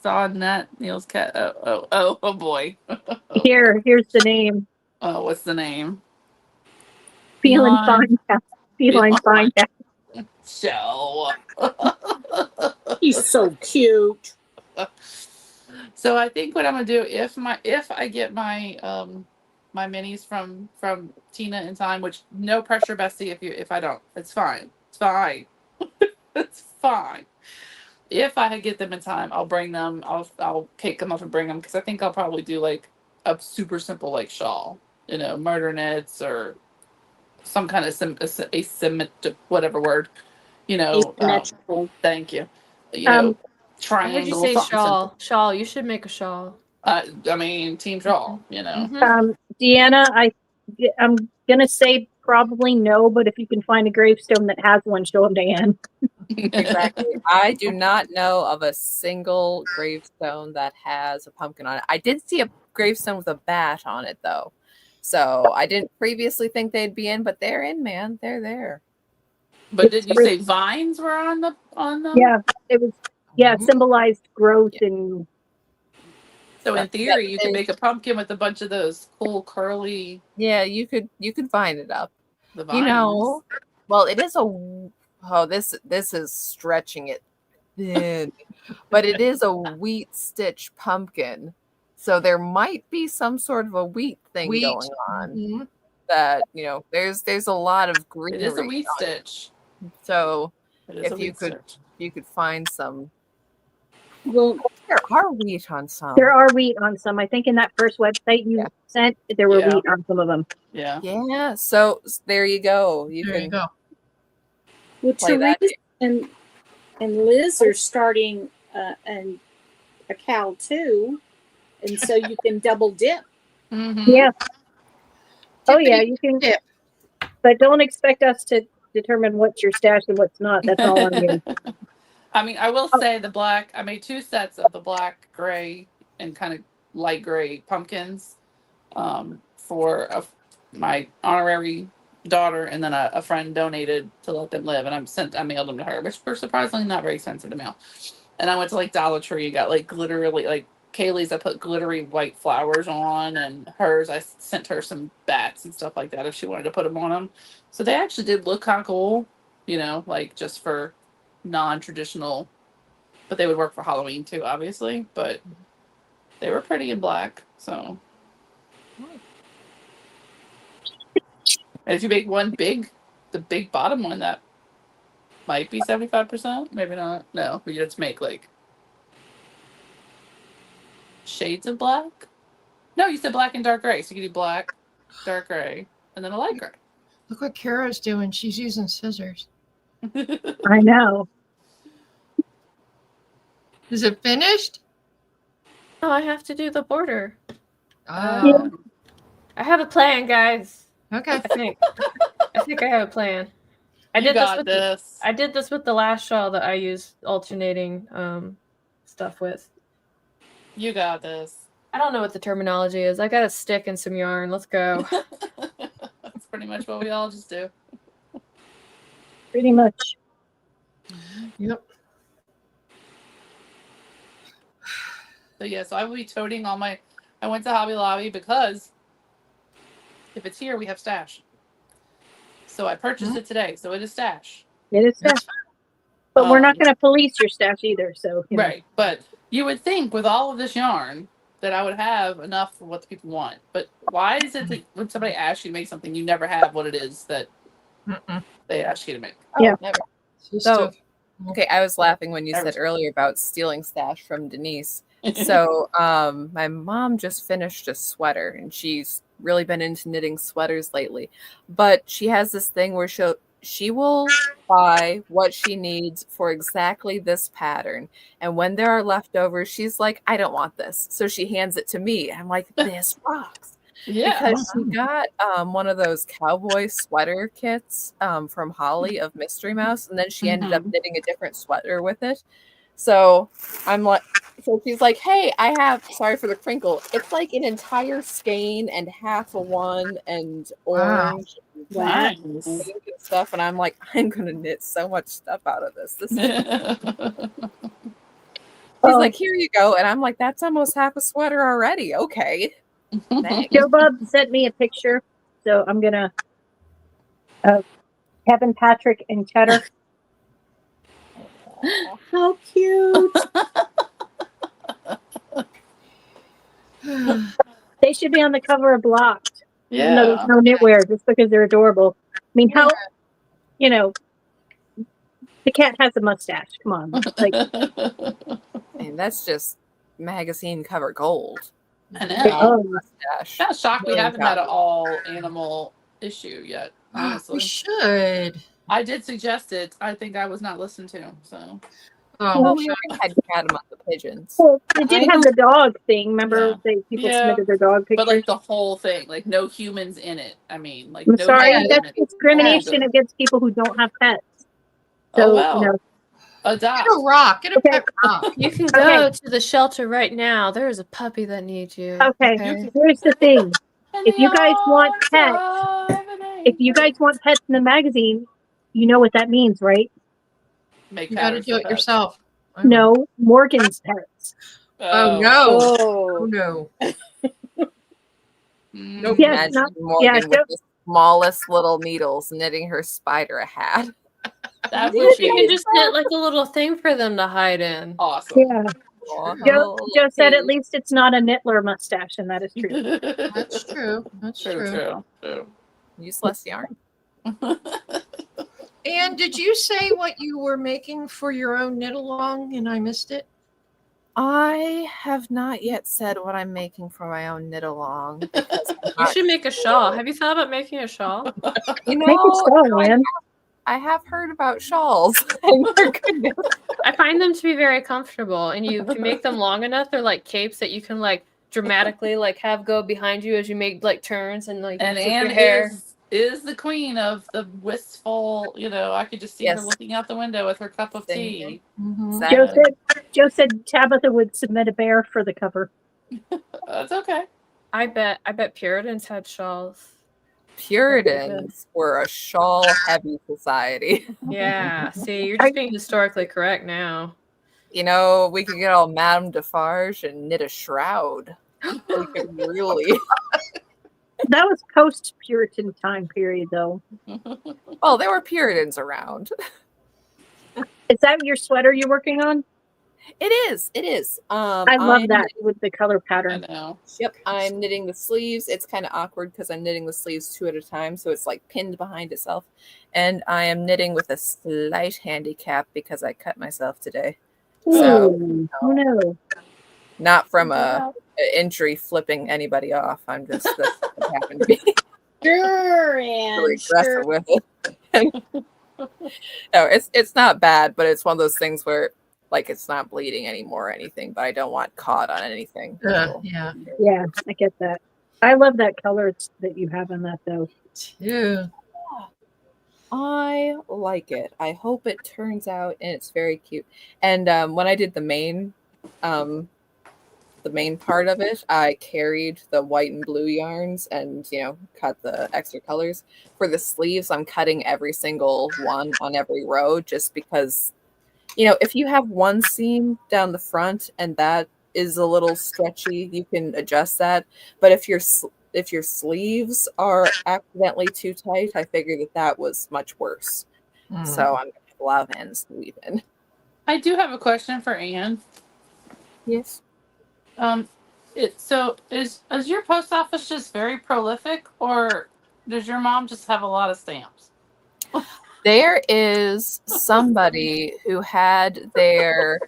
saw Nat Neil's cat. Oh boy. here's the name. Oh, what's the name? Feeling fine. Feeling fine. Joe. He's so cute. So I think what I'm gonna do if I get my my minis from Tina in time, which no pressure, Bessie. If I don't, it's fine. It's fine. It's fine. If I get them in time, I'll bring them. I'll cake them up and bring them because I think I'll probably do like a super simple like shawl, you know, murder knits or some kind of asymmetric whatever word, you know. Asymmetrical. Thank you. You know, I triangle. heard you say shawl. Shawl. You should make a shawl. I mean, team shawl. You know. Deanna, I'm gonna say probably no, but if you can find a gravestone that has one, show them to Anne. Exactly. I do not know of a single gravestone that has a pumpkin on it. I did see a gravestone with a bat on it, though. So I didn't previously think they'd be in, but they're in, man. They're there. But did you say vines were on them? Yeah, it was. Yeah, it symbolized growth and. So in theory, you could make a pumpkin with a bunch of those cool curly. Yeah, you could find it up. The vines. You know, well, it is this is stretching it thin, but it is a wheat stitch pumpkin. So there might be some sort of a wheat thing going on. That, you know, there's a lot of greenery. It is a wheat stitch. So if you could find some. Well, there are wheat on some. There are wheat on some. I think in that first website you sent, there were wheat on some of them. Yeah. Yeah. So there you go. You go. Well, Therese and Liz are starting a MKAL too, and so you can double dip. Mm-hmm. Yeah. Oh yeah, you can dip, but don't expect us to determine what's your stash and what's not. That's all on you. I mean, I will say the black. I made 2 sets of the black, gray, and kind of light gray pumpkins for my honorary daughter, and then a friend donated to let them live, and I mailed them to her, which were surprisingly not very expensive to mail. And I went to like Dollar Tree and got like glittery, like Kaylee's I put glittery white flowers on, and hers I sent her some bats and stuff like that if she wanted to put them on them. So they actually did look kind of cool, you know, like just for non-traditional, but they would work for Halloween too, obviously. But they were pretty in black, so. And if you make one the big bottom one, that might be 75%, maybe not. No, but you just make like shades of black. No, you said black and dark gray, so you can do black, dark gray, and then a light gray. Look what Kara's doing. She's using scissors. I know. Is it finished? Oh, I have to do the border. Yeah. I have a plan, guys. Okay. I think I have a plan. I did this with the last shawl that I used alternating stuff with. You got this. I don't know what the terminology is. I got a stick and some yarn. Let's go. That's pretty much what we all just do. Pretty much. Yep. So yeah, so I will be toting all my. I went to Hobby Lobby because if it's here, we have stash. So I purchased it today, so it is stash. It is stash. But we're not going to police your stash either. So right, but You would think with all of this yarn that I would have enough for what the people want. But why is it that when somebody asks you to make something, you never have what it is that they ask you to make? Yeah. Never. Just So, okay, I was laughing when you Never. said earlier about stealing stash from Denise. So, my mom just finished a sweater, and she's really been into knitting sweaters lately. But she has this thing where she will buy what she needs for exactly this pattern. And when there are leftovers, she's like, I don't want this. So she hands it to me. I'm like, this rocks. Yeah. Because she got one of those cowboy sweater kits from Holly of Mystery Mouse, and then she ended up knitting a different sweater with it. So I'm like, so she's like, hey, I have, sorry for the crinkle, it's like an entire skein and half a one and orange and Nice. pink and stuff. And I'm like, I'm gonna knit so much stuff out of this. This is He's like, here you go. And I'm like, that's almost half a sweater already. Okay. Thanks. Joe Bob sent me a picture, so I'm gonna Kevin, Patrick, and Cheddar. How cute. They should be on the cover of Blocked. Even though Yeah. there's no knitwear, just because they're adorable. I mean, how, you know, the cat has a mustache. Come on. Like, And that's just magazine cover gold. I know. Mustache. Kind of shocked we haven't had an all animal issue yet. Honestly, we should. I did suggest it. I think I was not listened to. So, Well, we already had cat among the pigeons. well, they did have the dog thing. Remember, Yeah. people Yeah. submitted their dog pictures. but like the whole thing, like no humans in it. I mean, like I'm no sorry, humans that's in it. discrimination against people who don't have pets. So, Oh well. you know, Adopt. Get a rock. Get a pet rock. You can go to the shelter right now. There is a puppy that needs you. okay, here's the thing. If you guys want pets, if you guys want pets in the magazine, you know what that means, right? Make You got to patterns do for it pets. yourself. No, Morgan's pets. Oh no. Oh, no. Nope. Yes, Imagine not, Morgan yeah, with the smallest little needles knitting her spider a hat. That You would can be just knit like a little thing for them to hide in. awesome. yeah. Oh, Joe said at least it's not a Nittler mustache, and that is true. That's true. That's True. use less yarn. And did you say what you were making for your own knit along and I missed it? I have not yet said what I'm making for my own knit along. Because You should make a shawl. Have you thought about making a shawl? you Make it so, man. I have heard about shawls. And they're good. I find them to be very comfortable, and you can make them long enough. They're like capes that you can like dramatically like have go behind you as you make like turns and like And flip your Anne hair. is the queen of the wistful. You know, I could just see her Yes. looking out the window with her cup of tea. Joe said Tabitha would submit a bear for the cover. That's okay. I bet Puritans had shawls. Puritans were a shawl-heavy society. Yeah. See, you're just being historically correct now. You know, we could get all Madame Defarge and knit a shroud. We could really. That was post-Puritan time period, though. Oh, there were Puritans around. Is that your sweater you're working on? It is. It is. I love that with the color pattern. I know. Yep, I'm knitting the sleeves. It's kind of awkward because I'm knitting the sleeves 2 at a time, so it's like pinned behind itself. And I am knitting with a slight handicap because I cut myself today. So, oh no. Not from a injury flipping anybody off. I'm just that's what happened to be. sure, Really and aggressive sure. with it. No, it's not bad, but it's one of those things where like it's not bleeding anymore or anything, but I don't want caught on anything. So, Yeah. Yeah, I get that. I love that color that you have on that, though. Yeah. I like it. I hope it turns out and it's very cute. And when I did the main part of it, I carried the white and blue yarns and, you know, cut the extra colors. For the sleeves, I'm cutting every single one on every row just because, you know, if you have one seam down the front and that is a little stretchy, you can adjust that. But if your sleeves are accidentally too tight, I figured that was much worse. So I'm going to have a lot of ends to weave in. I do have a question for Anne. Yes. So is your post office just very prolific, or does your mom just have a lot of stamps? There is somebody who had their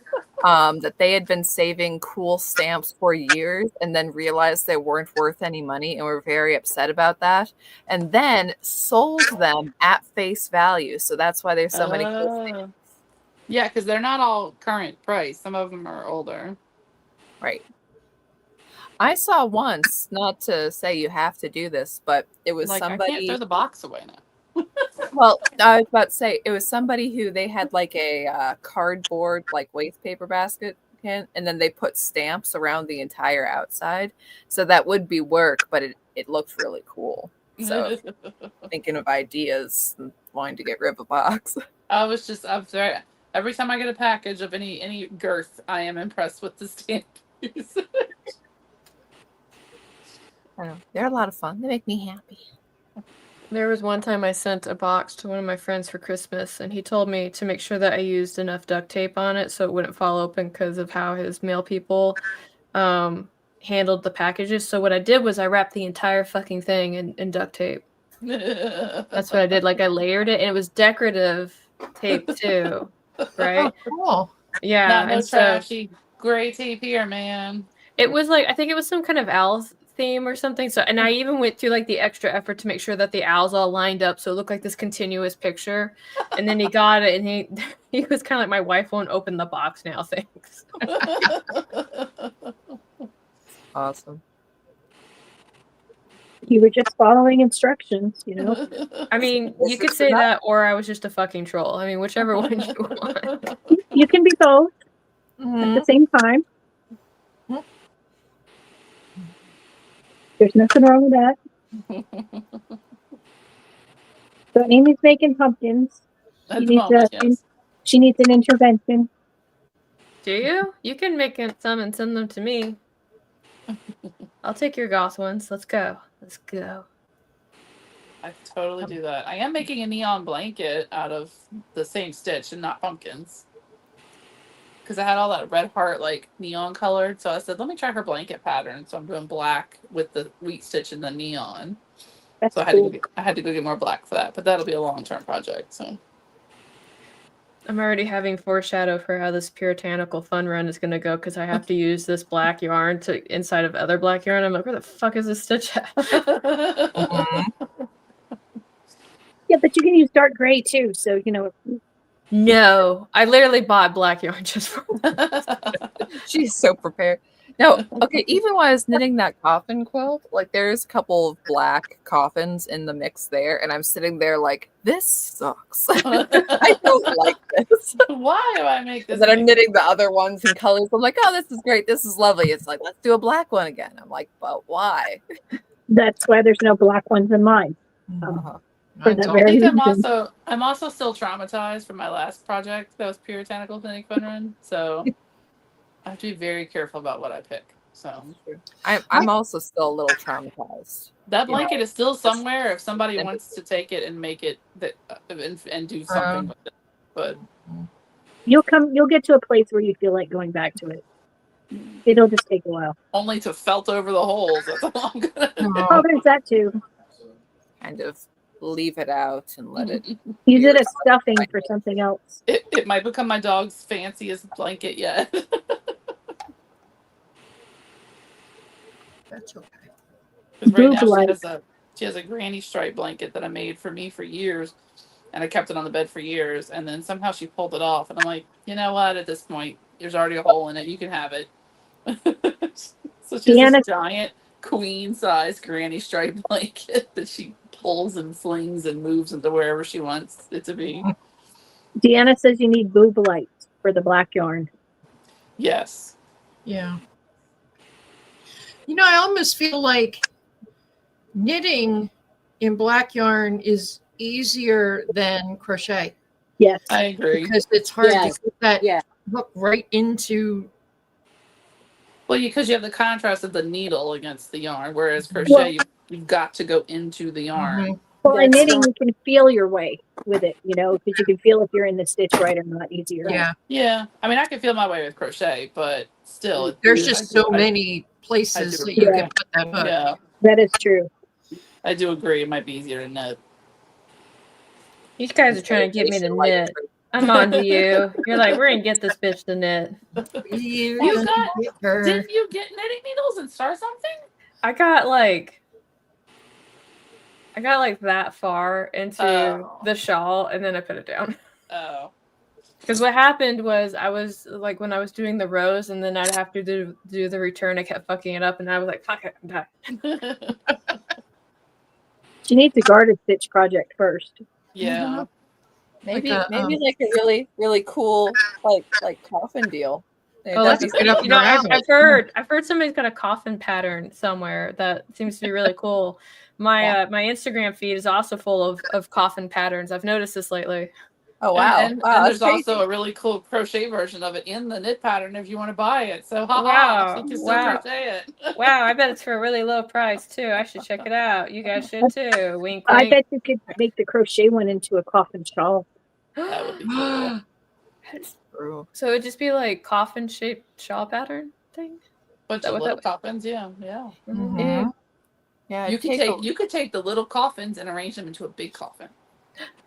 that they had been saving cool stamps for years and then realized they weren't worth any money and were very upset about that, and then sold them at face value. So that's why there's so many cool stamps. Yeah, because they're not all current price. Some of them are older. Right. I saw once, not to say you have to do this, but it was Like, I can't somebody. throw the box away now. Well, I was about to say it was somebody who they had like a cardboard like waste paper basket can, and then they put stamps around the entire outside. So that would be work, but it looked really cool. So thinking of ideas and wanting to get rid of a box. I'm sorry. Every time I get a package of any girth, I am impressed with the stamp use. I know. They're a lot of fun. They make me happy. There was one time I sent a box to one of my friends for Christmas, and he told me to make sure that I used enough duct tape on it so it wouldn't fall open because of how his mail people handled the packages. So what I did was I wrapped the entire fucking thing in duct tape. That's what I did. Like I layered it, and it was decorative tape too, right? Cool. Yeah, Not no and so trashy gray tape here, man. it was like I think it was some kind of owl theme or something. So and I even went through like the extra effort to make sure that the owls all lined up so it looked like this continuous picture. And then he got it, and he was kind of like, my wife won't open the box now, thanks. Awesome. You were just following instructions, you know. I mean, you could say that, or I was just a fucking troll. I mean, whichever one you want. You can be both at Mhm. the same time. There's nothing wrong with that. So Amy's making pumpkins. At the moment, yes. She needs an intervention. Do you? You can make some and send them to me. I'll take your goth ones. Let's go. Let's go. I totally do that. I am making a neon blanket out of the same stitch and not pumpkins. Because I had all that red heart like neon colored. So I said, let me try her blanket pattern. So I'm doing black with the wheat stitch and the neon. That's so I had to go get more black for that. But that'll be a long-term project. So I'm already having foreshadow for how this puritanical fun run is going to go because I have to use this black yarn to inside of other black yarn. I'm like, where the fuck is this stitch at? Yeah, but you can use dark gray too. So, you know. No, I literally bought black yarn just for She's so prepared. No, okay, even when I was knitting that coffin quilt, like there's a couple of black coffins in the mix there, and I'm sitting there like, this sucks. I don't like this. Why do I make this? And then I'm knitting the other ones in colors. I'm like, oh, this is great. This is lovely. It's like, let's do a black one again. I'm like, but why? That's why there's no black ones in mine. For that very reason. I'm also still traumatized from my last project that was Puritanical Clinic Fun Run. So I have to be very careful about what I pick. So I'm also still a little traumatized. That blanket is still somewhere if somebody wants to take it and make it and do something with it. But you'll get to a place where you feel like going back to it. It'll just take a while. Only to felt over the holes. That's all I'm gonna do. Oh, there's that too. Kind of leave it out and let it use it as stuffing for something else. It might become my dog's fanciest blanket yet. That's okay. Right now she has a granny stripe blanket that I made for me for years, and I kept it on the bed for years, and then somehow she pulled it off, and I'm like, you know what? At this point, there's already a hole in it. You can have it. So she's this giant queen size granny stripe blanket that she pulls and flings and moves into wherever she wants it to be. Deanna says you need boob lights for the black yarn. Yes. Yeah. You know, I almost feel like knitting in black yarn is easier than crochet. Yes. I agree. Because it's hard to get that hook right into. Well, because you have the contrast of the needle against the yarn, whereas crochet, you've got to go into the yarn Well, in That's knitting, you can feel your way with it, because you can feel if you're in the stitch right or not easier. Yeah. Yeah. I mean, I can feel my way with crochet, but still, There's just so many places that you agree. can put that hook. Yeah, That is true. I do agree. It might be easier to knit. These guys are trying to get me to knit. I'm on to you. You're like, we're gonna get this bitch to knit. You got? Didn't you get knitting needles and start something? I got like that far into the shawl and then I put it down. Oh. Because what happened was I was like when I was doing the rows and then I'd have to do the return, I kept fucking it up and I was like, fuck it, I'm done. She needs a garter stitch project first. Yeah. Maybe Like a, like a really really cool like coffin deal. Maybe Oh, that'd let's be get cool. up. You know, I've heard somebody's got a coffin pattern somewhere that seems to be really cool. My my Instagram feed is also full of coffin patterns. I've noticed this lately. Oh wow! And Wow, there's that's crazy. also a really cool crochet version of it in the knit pattern if you want to buy it. So Wow, you can still wow. crochet it. Wow, I bet it's for a really low price too. I should check it out. You guys should too. Wink, wink. I bet you could make the crochet one into a coffin shawl. That would be cool. True. So it'd just be like coffin shaped shawl pattern thing. Bunch of little coffins, yeah. Mm-hmm. Yeah, You could take the little coffins and arrange them into a big coffin.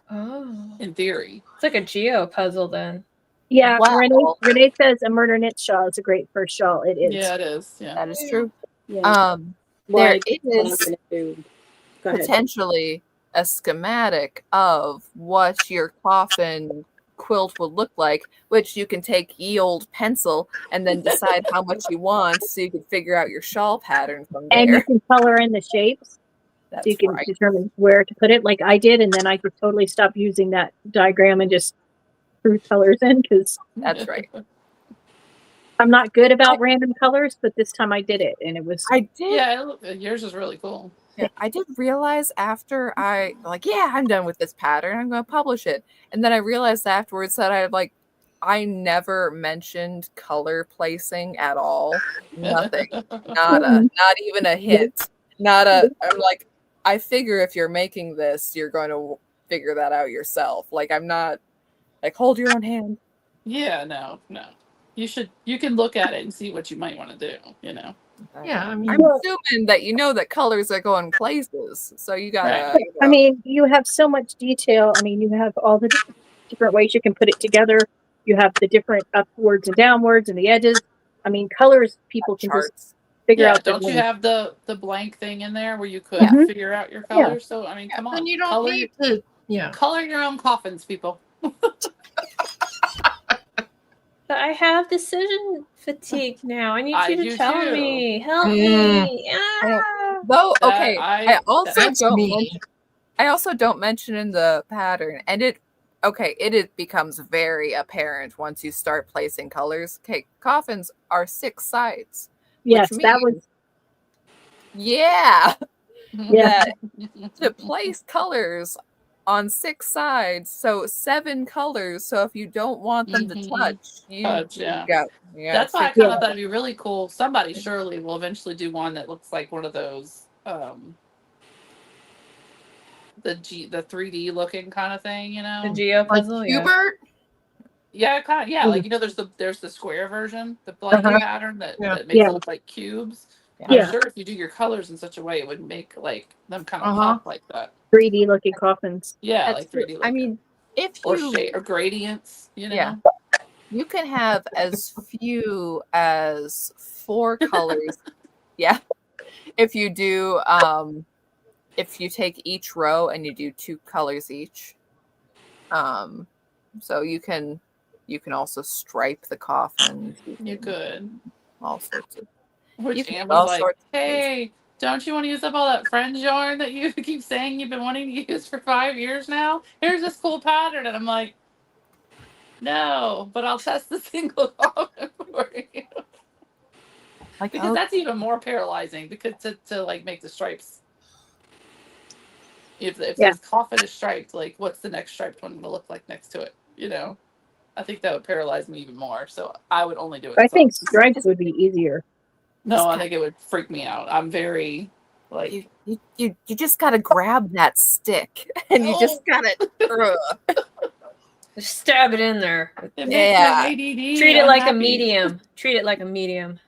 Oh, in theory, it's like a geo puzzle then. Yeah, Wow. Renee says a murder knit shawl is a great first shawl. It is. Yeah, it is. Yeah, that is true. Yeah. There What is Go ahead. potentially a schematic of what your coffin quilt would look like, which you can take ye old pencil and then decide how much you want, so you can figure out your shawl pattern from there. And you can color in the shapes. That's so you can right. determine where to put it, like I did, and then I just totally stopped using that diagram and just threw colors in because That's right. I'm not good about random colors, but this time I did it, and it was. I did. Yeah, yours is really cool. Yeah, I did realize after I'm done with this pattern. I'm going to publish it, and then I realized afterwards that I never mentioned color placing at all. Nothing. Not even a hint. I'm like, I figure if you're making this, you're going to figure that out yourself. Like, I'm not like, hold your own hand. Yeah, no. You can look at it and see what you might want to do, Yeah, I'm assuming that that colors are going places. So you gotta. Right. I mean, you have so much detail. I mean, you have all the different ways you can put it together. You have the different upwards and downwards and the edges. I mean, colors people can just figure out. Don't you have the blank thing in there where you could figure out your colors? Yeah. So I mean, come on. And you don't need to. Yeah. Color your own coffins, people. But I have decision fatigue now. I need you to tell me. Help me. Though, okay. I also don't mention in the pattern, and it becomes very apparent once you start placing colors. Okay, coffins are 6 sides. Yes, which means, that was. Yeah. Yeah. To place colors on 6 sides, so 7 colors. So if you don't want them to touch, That's why I kind of thought it'd be really cool. Somebody surely will eventually do one that looks like one of those the 3D looking kind of thing, The geo puzzle, like Hubert. Yeah, kind of. Yeah, like there's the square version, the blank pattern that makes it look like cubes. Yeah. I'm sure if you do your colors in such a way, it would make like them kind of pop like that. 3D looking coffins. Yeah, like 3D looking. I mean, if you or gradients, Yeah. You can have as few as 4 colors. Yeah. If you do if you take each row and you do 2 colors each. So you can also stripe the coffin. You could. All sorts of. Which Anne was like, hey, don't you want to use up all that Friends yarn that you keep saying you've been wanting to use for 5 years now? Here's this cool pattern. And I'm like, no, but I'll test the single coffin for you. Because that's even more paralyzing because to like make the stripes. If this coffin is striped, like what's the next striped one going to look like next to it? I think that would paralyze me even more. So I would only do it. I think stripes would be easier. No, I think it would freak me out. I'm very Like you just gotta grab that stick and you just gotta Just stab it in there. it Yeah. makes my ADD Treat it like a unhappy. medium. Treat it like a medium.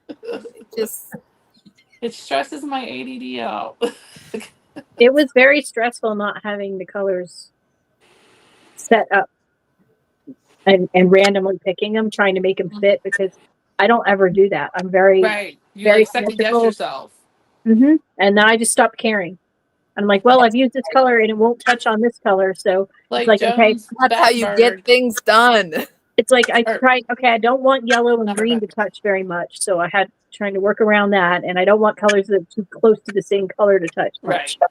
just It stresses my ADD out. It was very stressful not having the colors set up and randomly picking them, trying to make them fit, because I don't ever do that. I'm very, Right. You very like second guess symmetrical. yourself. And then I just stopped caring. I'm like, well, I've used this color and it won't touch on this color. So Like, it's like, okay, Jones that's how you get things done. it's like I Or- tried, okay, I don't want yellow and Not green to Rebecca. touch very much. So I had trying to work around that. And I don't want colors that are too close to the same color to touch much. Right.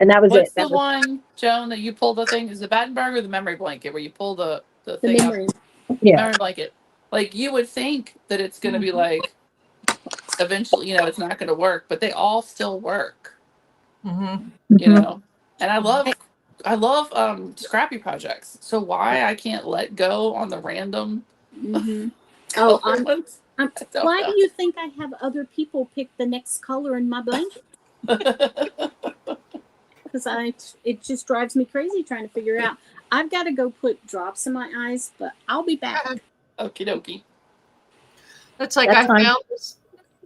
And that was What's it. That the was one, Joan, that you pull the thing? Is the Battenberg or the memory blanket where you pull the The thing memory. up? Yeah. Memory blanket. Like, you would think that it's going to be like, eventually, it's not going to work, but they all still work, Mm-hmm. you know? And I love scrappy projects. So why I can't let go on the random Mm-hmm. Oh, color ones? why do you think I have other people pick the next color in my blanket? Because it just drives me crazy trying to figure out. I've got to go put drops in my eyes, but I'll be back. Okie dokie. That's like That's I fine. found this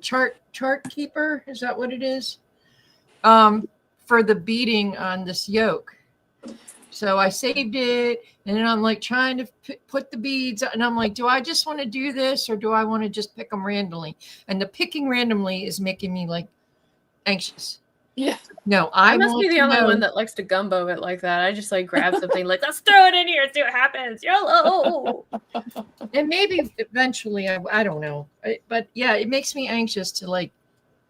chart keeper. Is that what it is? For the beading on this yoke. So I saved it, and then I'm like trying to put the beads, and I'm like, do I just want to do this, or do I want to just pick them randomly? And the picking randomly is making me like anxious. Yeah. No, I I must want be the to only know. one that likes to gumbo it like that. I just like grab something like, let's throw it in here, see what happens. YOLO. And maybe eventually, I don't know. But yeah, it makes me anxious to like,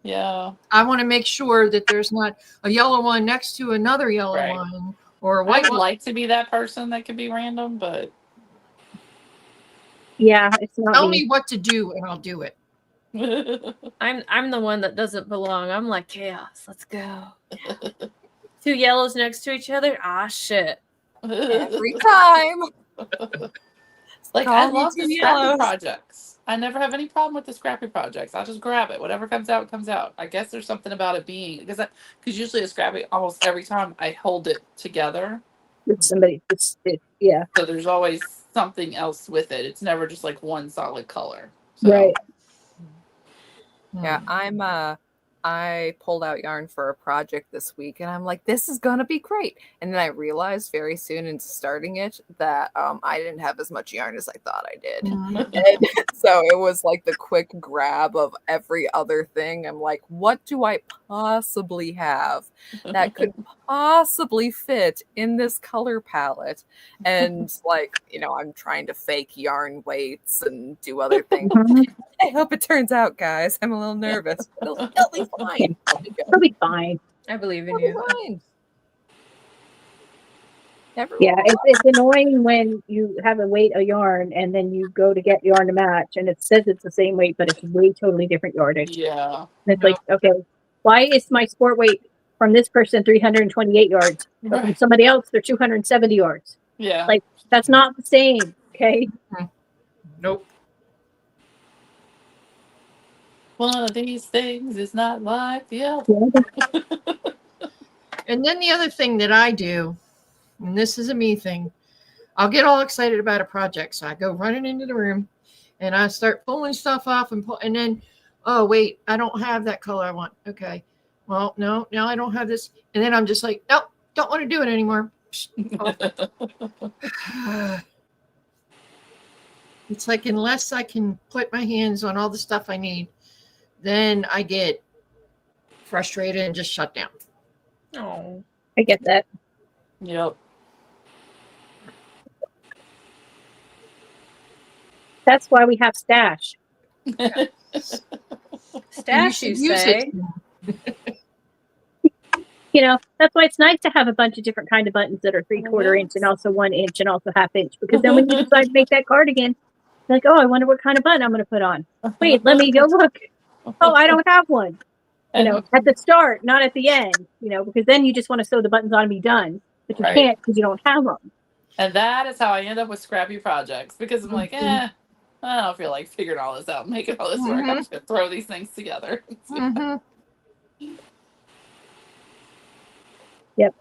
Yeah. I want to make sure that there's not a yellow one next to another yellow Right. one or a I white would one. like to be that person that could be random, but Yeah, it's not Tell me. me what to do and I'll do it. I'm the one that doesn't belong. I'm like chaos. Let's go. Two yellows next to each other. Ah, shit. Every time. Like, Call I me love two the scrappy yellows. projects. I never have any problem with the scrappy projects. I'll just grab it. Whatever comes out, comes out. I guess there's something about it being because usually a scrappy, almost every time I hold it together. With somebody, yeah. So there's always something else with it. It's never just like one solid color. So. Right. Yeah, I pulled out yarn for a project this week and I'm like, this is gonna be great. And then I realized very soon into starting it that I didn't have as much yarn as I thought I did. And so it was like the quick grab of every other thing. I'm like, what do I possibly have that could possibly fit in this color palette? And like, I'm trying to fake yarn weights and do other things. I hope it turns out, guys. I'm a little nervous. It'll be fine. It'll be fine. I believe in It'll be you. fine. Yeah, it's annoying when you have a weight of yarn and then you go to get yarn to match and it says it's the same weight, but it's way totally different yardage. Yeah. And it's like, okay, why is my sport weight from this person 328 yards, but from somebody else they're 270 yards? Yeah. Like, that's not the same, okay? Nope. One of these things is not like the other. And then the other thing that I do, and this is a me thing, I'll get all excited about a project. So I go running into the room and I start pulling stuff off and then, oh, wait, I don't have that color I want. Okay. Well, no, now I don't have this. And then I'm just like, nope, don't want to do it anymore. It's like, unless I can put my hands on all the stuff I need, then I get frustrated and just shut down. Oh, I get that. Yep. That's why we have stash. stash, you say? That's why it's nice to have a bunch of different kind of buttons that are 3/4 inch and also 1 inch and also 1/2 inch, because then when you decide to make that cardigan, like, oh, I wonder what kind of button I'm going to put on. Wait, let me go look. Oh, I don't have one. At the start, not at the end, because then you just want to sew the buttons on and be done, but you can't because you don't have them. And that is how I end up with scrappy projects, because I'm like, I don't feel like figuring all this out, making all this work. I'm just going to throw these things together. Yep.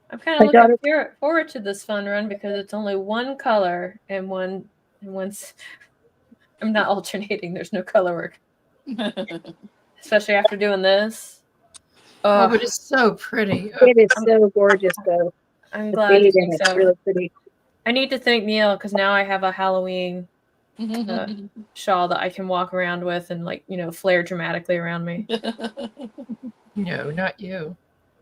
I'm kind My of daughter- looking forward to this fun run because it's only one color and one's. I'm not alternating. There's no color work, especially after doing this. Oh, but it's so pretty. It is so gorgeous, though. I'm The glad you fade in think it's so. really pretty. I need to thank Neil because now I have a Halloween shawl that I can walk around with and flare dramatically around me. No, not you.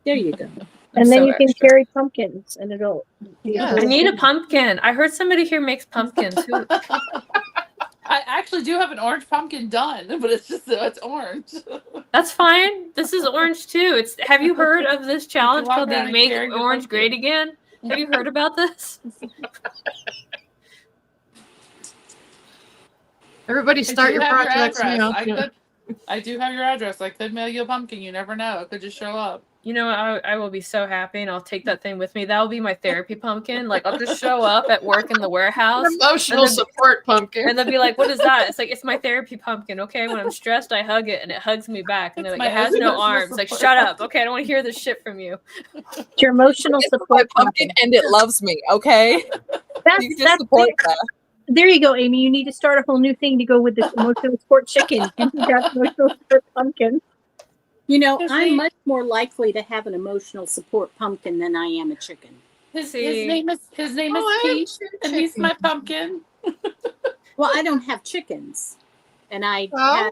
There you go. And then so you can extra. carry pumpkins, and it'll. Yeah. I need a pumpkin. I heard somebody here makes pumpkins. Who? I actually do have an orange pumpkin done, but it's orange. That's fine. This is orange too. Have you heard of this challenge walk called around the and Make carry the Orange pumpkin. Great Again? Have you heard about this? Everybody start your projects now. I do have your address. I could mail you a pumpkin. You never know. It could just show up. You know, I will be so happy, and I'll take that thing with me. That will be my therapy pumpkin. Like, I'll just show up at work in the warehouse. Emotional support pumpkin. And they'll be like, what is that? It's like, it's my therapy pumpkin, okay? When I'm stressed, I hug it, and it hugs me back. And they're like, it has no arms. Like, shut up. Okay, I don't want to hear this shit from you. It's your emotional It's my support pumpkin, and it loves me. Okay, you can just support that. There you go, Amy. You need to start a whole new thing to go with this emotional support chicken. You got emotional support pumpkin. You know, I'm much more likely to have an emotional support pumpkin than I am a chicken. His name is Pete, and he's my pumpkin. Well, I don't have chickens, and I had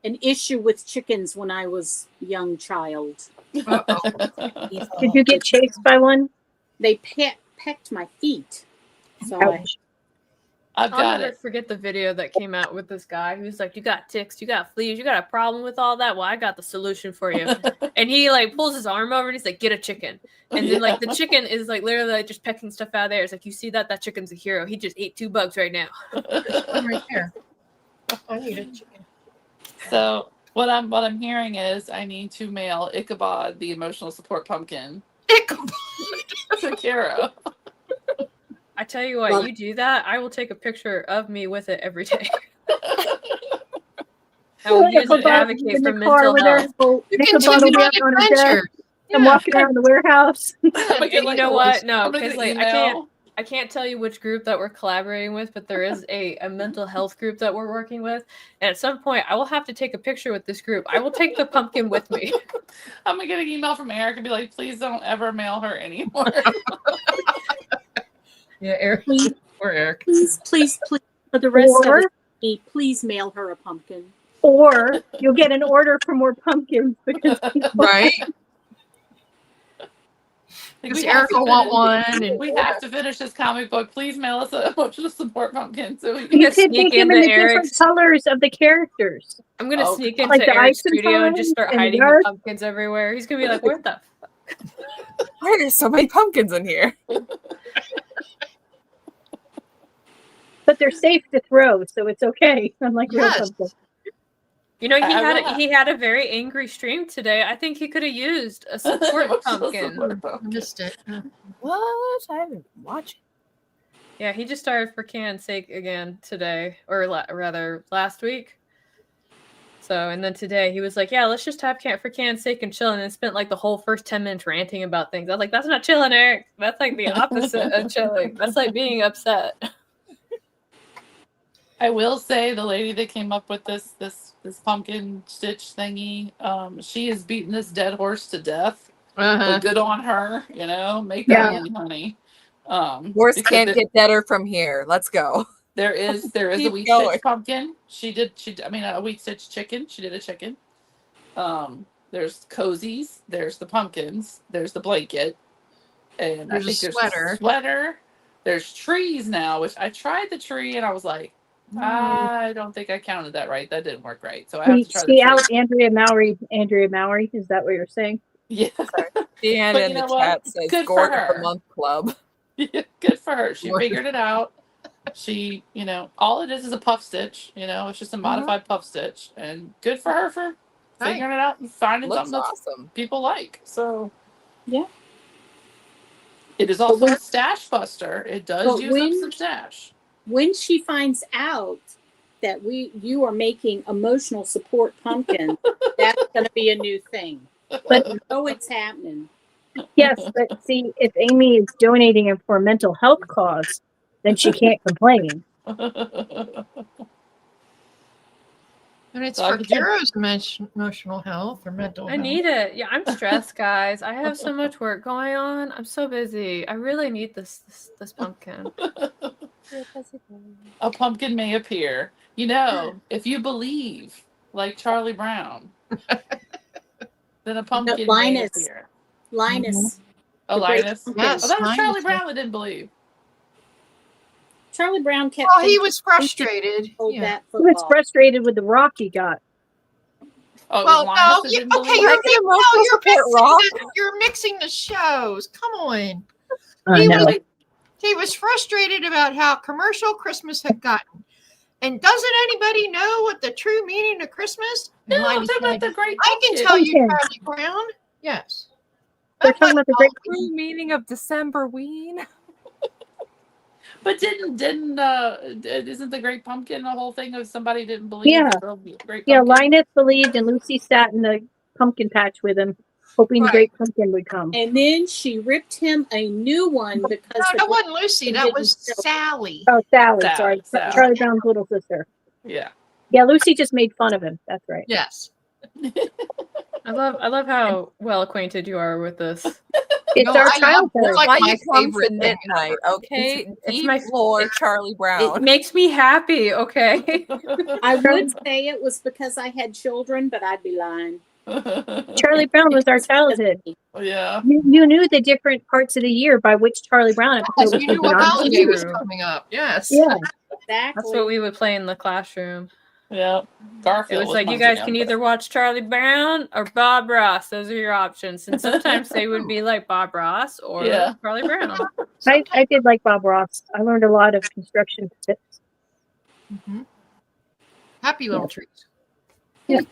an issue with chickens when I was a young child. Did you get chased by one? They pecked my feet. So I'll never forget the video that came out with this guy who's like, you got ticks, you got fleas, you got a problem with all that? Well, I got the solution for you. And he like pulls his arm over and he's like, get a chicken. And then like the chicken is like literally like just pecking stuff out of there. It's like, you see that? That chicken's a hero. He just ate 2 bugs right now. I'm right there. I need a chicken. So what I'm hearing is I need to mail Ichabod the emotional support pumpkin to Kara. I tell you what, you do that, I will take a picture of me with it every day. I will use it to advocate for mental health. You can take me on adventure. I'm walking around the warehouse. And you know what? No, because like I can't tell you which group that we're collaborating with, but there is a mental health group that we're working with. And at some point, I will have to take a picture with this group. I will take the pumpkin with me. I'm gonna get an email from Eric and be like, please don't ever mail her anymore. Yeah, Eric. Or Eric. Please, for the rest of it, please mail her a pumpkin. Or you'll get an order for more pumpkins because right. Because Eric will want one. And we have to finish this comic book. Please mail us an emotional support pumpkin so we you can could sneak make them into in the Eric's different colors of the characters. I'm gonna sneak into like the Eric's ice studio and just start and hiding dark. the pumpkins everywhere. He's gonna be like, "What the fuck? Why are there so many pumpkins in here?" But they're safe to throw, so it's okay. Unlike real pumpkins. You know, he had a very angry stream today. I think he could have used a support pumpkin. Missed it. What? I haven't watched. Yeah, he just started for Can's sake again today, or rather last week. So, and then today he was like, "Yeah, let's just have for Can's sake and chill," and then spent like the whole first 10 minutes ranting about things. I was like, "That's not chilling, Eric. That's like the opposite of chilling. That's like being upset." I will say the lady that came up with this pumpkin stitch thingy, she has beaten this dead horse to death. But good on her, you know. Make that money, honey. Horse can't get deader from here. Let's go. There is a wheat stitch pumpkin. A wheat stitch chicken. She did a chicken. There's cozies. There's the pumpkins. There's the blanket. And There's there's a sweater. There's trees now, which I tried the tree and I was like, I don't think I counted that right. That didn't work right. So I have to try See the out tree. Andrea Mowry. Is that what you're saying? Yeah. Dan But in you the know chat what? says Good for Gordon of her. the Month Club. Good for her. She figured it out. She, all it is a puff stitch. It's just a modified puff stitch. And good for her for figuring it out and finding Looks something awesome. that people like. So, yeah. It is also a stash buster. It does use up some stash. When she finds out that you are making emotional support pumpkins, that's going to be a new thing. But it's happening. yes, but see, if Amy is donating it for a mental health cause, then she can't complain. And it's So I for could do- Kara's emotional health or mental I health. need it. Yeah, I'm stressed, guys. I have so much work going on. I'm so busy. I really need this pumpkin. A pumpkin may appear. You know, if you believe, like Charlie Brown, then a pumpkin may Linus. appear. Linus. Oh, The great Linus? Yes, Oh, that was Linus. Charlie Brown that didn't believe. Charlie Brown kept. Oh, he was frustrated. Hold Yeah. that He was football. frustrated with the rock he got. Oh, it Well, was no, Linus that didn't okay, believe? you're mixing the shows. Come on. I He know. He was frustrated about how commercial Christmas had gotten. And doesn't anybody know what the true meaning of Christmas? No, And I'm Linus talking about said, the great I can pumpkin. tell you, Pumpkin. Charlie Brown. Yes. They're talking about the great. True meaning of December ween. But isn't the great pumpkin the whole thing of somebody didn't believe? Yeah. The great Yeah, pumpkin? Linus believed, and Lucy sat in the pumpkin patch with him, hoping the Right. great pumpkin would come. And then she ripped him a new one because No, that wasn't Lucy. That was Sally. Oh, Sally, sorry. Sally. Charlie Brown's little sister. Yeah. Yeah, Lucy just made fun of him. That's right. Yes. I love how well acquainted you are with this. It's No, our I love- childhood. it's like Why my you come favorite to thing midnight, ever. okay? It's Deep my- Lord Charlie It Brown. makes me happy, okay? I would say it was because I had children, but I'd be lying. Charlie Brown was our childhood. Yeah. You knew the different parts of the year by which Charlie Brown episode Yes, was you knew what on. holiday was True. coming up. Yes. Yeah. Exactly. That's what we would play in the classroom. Yeah. Garfield It was like, my you guys jam. can either watch Charlie Brown or Bob Ross. Those are your options. And sometimes they would be like Bob Ross or Yeah. Charlie Brown. I did like Bob Ross. I learned a lot of construction tips. Mhm. Happy little treats. Hard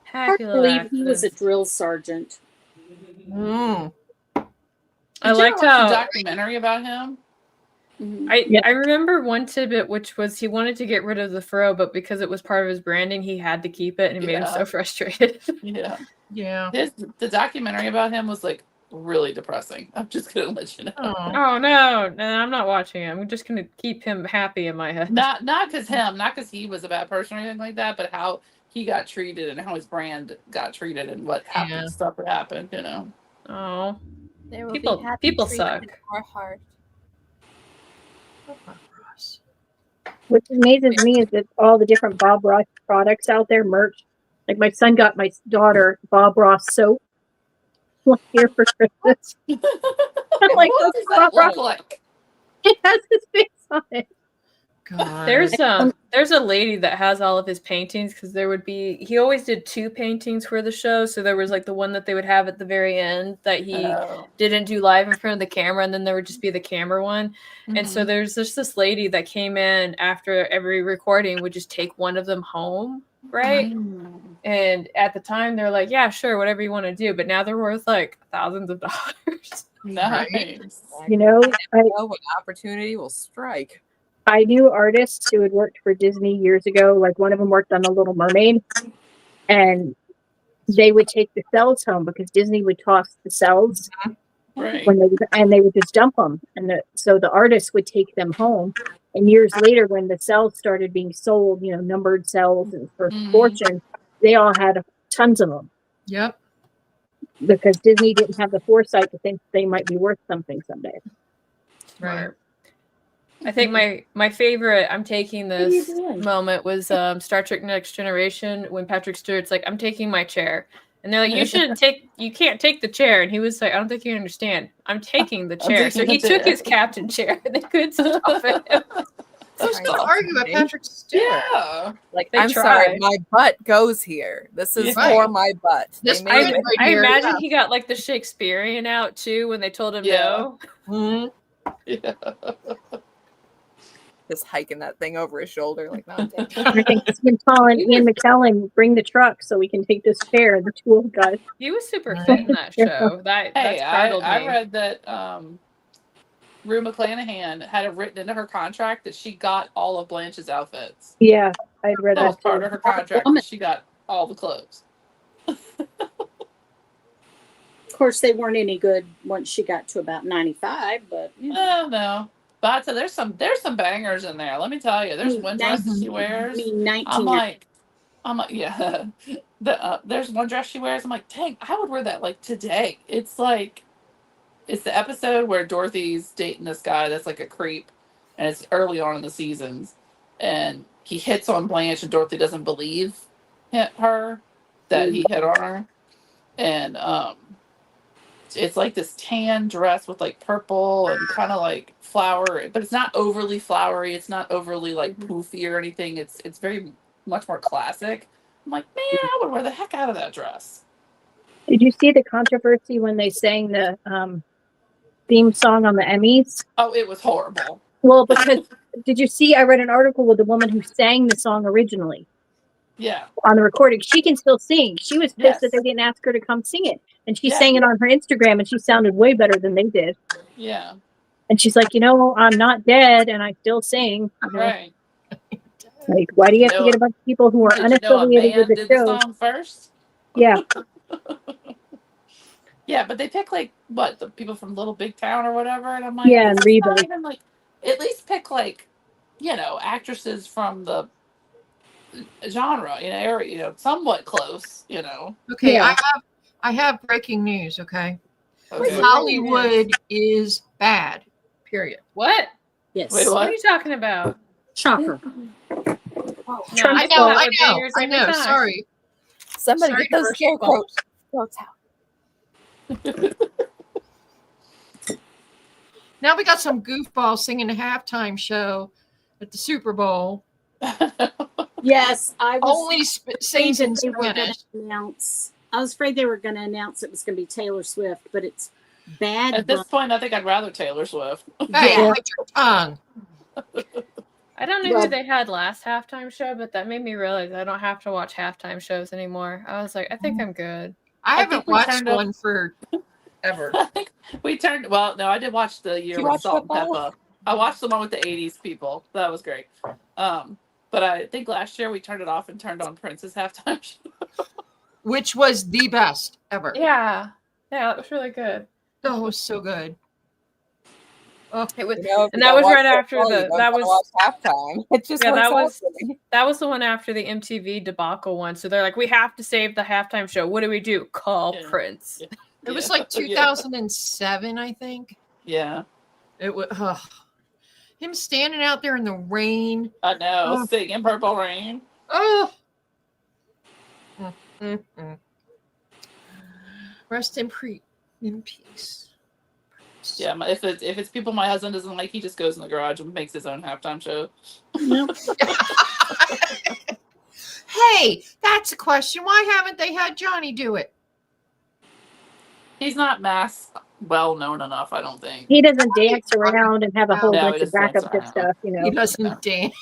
Happy to little believe he was a accidents. drill sergeant. Mm. I Did you liked ever watch how a documentary about him? Mhm. I remember one tidbit, which was he wanted to get rid of the fro, but because it was part of his branding, he had to keep it, and it made him Yeah. so frustrated. Yeah. Yeah. The documentary about him was like really depressing. I'm just gonna let you know. Oh. Oh no, I'm not watching it. I'm just gonna keep him happy in my head. Not because he was a bad person or anything like that, but how he got treated and how his brand got treated and what happened, stuff that happened, you know. Oh, There will People- be happy people treats suck. in our heart. What amazes me is that all the different Bob Ross products out there, merch. Like my son got my daughter Bob Ross soap here for Christmas. I'm like, What "That's does Bob that look Ross." like? It has his face on it. God. there's a lady that has all of his paintings because he always did 2 paintings for the show. So there was like the one that they would have at the very end that he Oh. didn't do live in front of the camera, and then there would just be the camera one. And so Mhm. there's just this lady that came in after every recording would just take one of them home, right? Mm. And at the time they're like, yeah, sure, whatever you want to do, but now they're worth like thousands of dollars. Nice. You know, know when opportunity will strike. I knew artists who had worked for Disney years ago. Like one of them worked on The Little Mermaid, and they would take the cells home because Disney would toss the cells Right. when they would just dump them, and so the artists would take them home. And years later, when the cells started being sold, you know, numbered cells and for Mhm. fortune, they all had tons of them Yep. because Disney didn't have the foresight to think they might be worth something someday. Right. I think my favorite I'm taking What are you this doing? moment was Star Trek Next Generation when Patrick Stewart's like, I'm taking my chair. And they're like, you can't take the chair. And he was like, I don't think you understand. I'm taking the chair. So taking he the took chair. his captain chair and they couldn't stop it. Who's going to argue with Patrick Stewart? Yeah. Like, They I'm tried. sorry, my butt goes here. This is Yeah. for my butt. This They made grid it. right I here, imagine yeah. he got like the Shakespearean out too when they told him Yeah. no. Mhm. Yeah. Just hiking that thing over his shoulder. Like, no, I'm taking I think he's been calling Ian McKellen, bring the truck so we can take this chair. The tool guys. He was super Right. fit in that show. Hey, That startled I me. read that Rue McClanahan had it written into her contract that she got all of Blanche's outfits. Yeah, I'd read That was that part too. of her contract. woman. She got all the clothes. Of course, they weren't any good once she got to about 95, but you know. Oh no. But I'd say there's some bangers in there. Let me tell you. There's one dress that she wears. I mean, I'm 19. like, yeah. There's one dress she wears. I'm like, dang, I would wear that like today. It's like, it's the episode where Dorothy's dating this guy that's like a creep, and it's early on in the seasons, and he hits on Blanche, and Dorothy doesn't believe her that he hit on her, and it's like this tan dress with like purple and kind of like flower, but it's not overly flowery. It's not overly like poofy or anything. It's very much more classic. I'm like, man, I would wear the heck out of that dress. Did you see the controversy when they sang the theme song on the Emmys? Oh, it was horrible. Well, because did you see? I read an article with the woman who sang the song originally. Yeah. On the recording, she can still sing. She was pissed Yes. that they didn't ask her to come sing it, and she Yeah. sang it on her Instagram, and she sounded way better than they did. Yeah. And she's like, I'm not dead, and I still sing. Right. Like, why do you have to get a bunch of people who are Did you know a unaffiliated with band the did the show? song first? Yeah. Yeah, but they pick like what, the people from Little Big Town or whatever, and I'm like, Yeah, and this is Reba. not even like, at least pick like, actresses from the genre, area, somewhat close, Okay, Yeah. I have breaking news. Okay, Okay. Hollywood is bad. Period. What? Yes. Wait, What what? are you talking about? Shocker. No, Trump I stole- know. I know. Sorry. Somebody Sorry get those to burst scarecrows bubbles. out. Now we got some goofball singing a halftime show at the Super Bowl. Yes, I was Only afraid sings in that they were going Spanish. to announce. I was afraid they were going to announce it was going to be Taylor Swift, but it's Bad At this point, I think I'd rather Taylor Swift. Hey, Yeah. hold your tongue. I don't know Well- who they had last halftime show, but that made me realize I don't have to watch halftime shows anymore. I was like, I think I'm good. I haven't think we watched turned up- one for ever. I think we turned. Well, no, I did watch the year You with watch Salt and football? Pepper. I watched the one with the '80s people. That was great. But I think last year we turned it off and turned on Prince's halftime show. Which was the best ever. Yeah, that was really good. That was so good. Oh, It was, You know, if and you that don't was watch right after football, you the don't that gotta was watch halftime. It just Yeah, works that out was- for me. that was the one after the MTV debacle one. So they're like, we have to save the halftime show. What do? Call Yeah. Prince. Yeah. it was Yeah. like 2007, I think. Yeah, It was him standing out there in the rain. I know. Oh. Singing Purple Rain. Oh. Rest in peace. Yeah, if it's people my husband doesn't like, he just goes in the garage and makes his own halftime show. Hey, that's a question. Why haven't they had Johnny do it? He's not mass well known enough, I don't think. He doesn't dance around and have a whole No, bunch he of doesn't dance backup good around. stuff, He doesn't No. dance.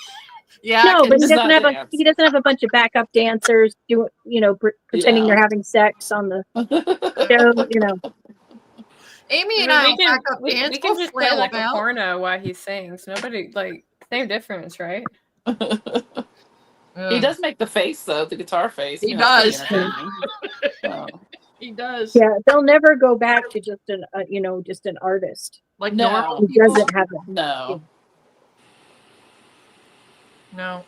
Yeah, No, but he does doesn't not have dance. he doesn't have a bunch of backup dancers doing, pretending Yeah. they're having sex on the show. Amy and I I mean, backup we dance. can We'll just play flail like a about. porno while he sings. Nobody same difference, right? He does make the face though, the guitar face. He It's does. pretty entertaining. So, He does. Yeah, they'll never go back to just an artist Like No. normal who people. doesn't have a, no. No.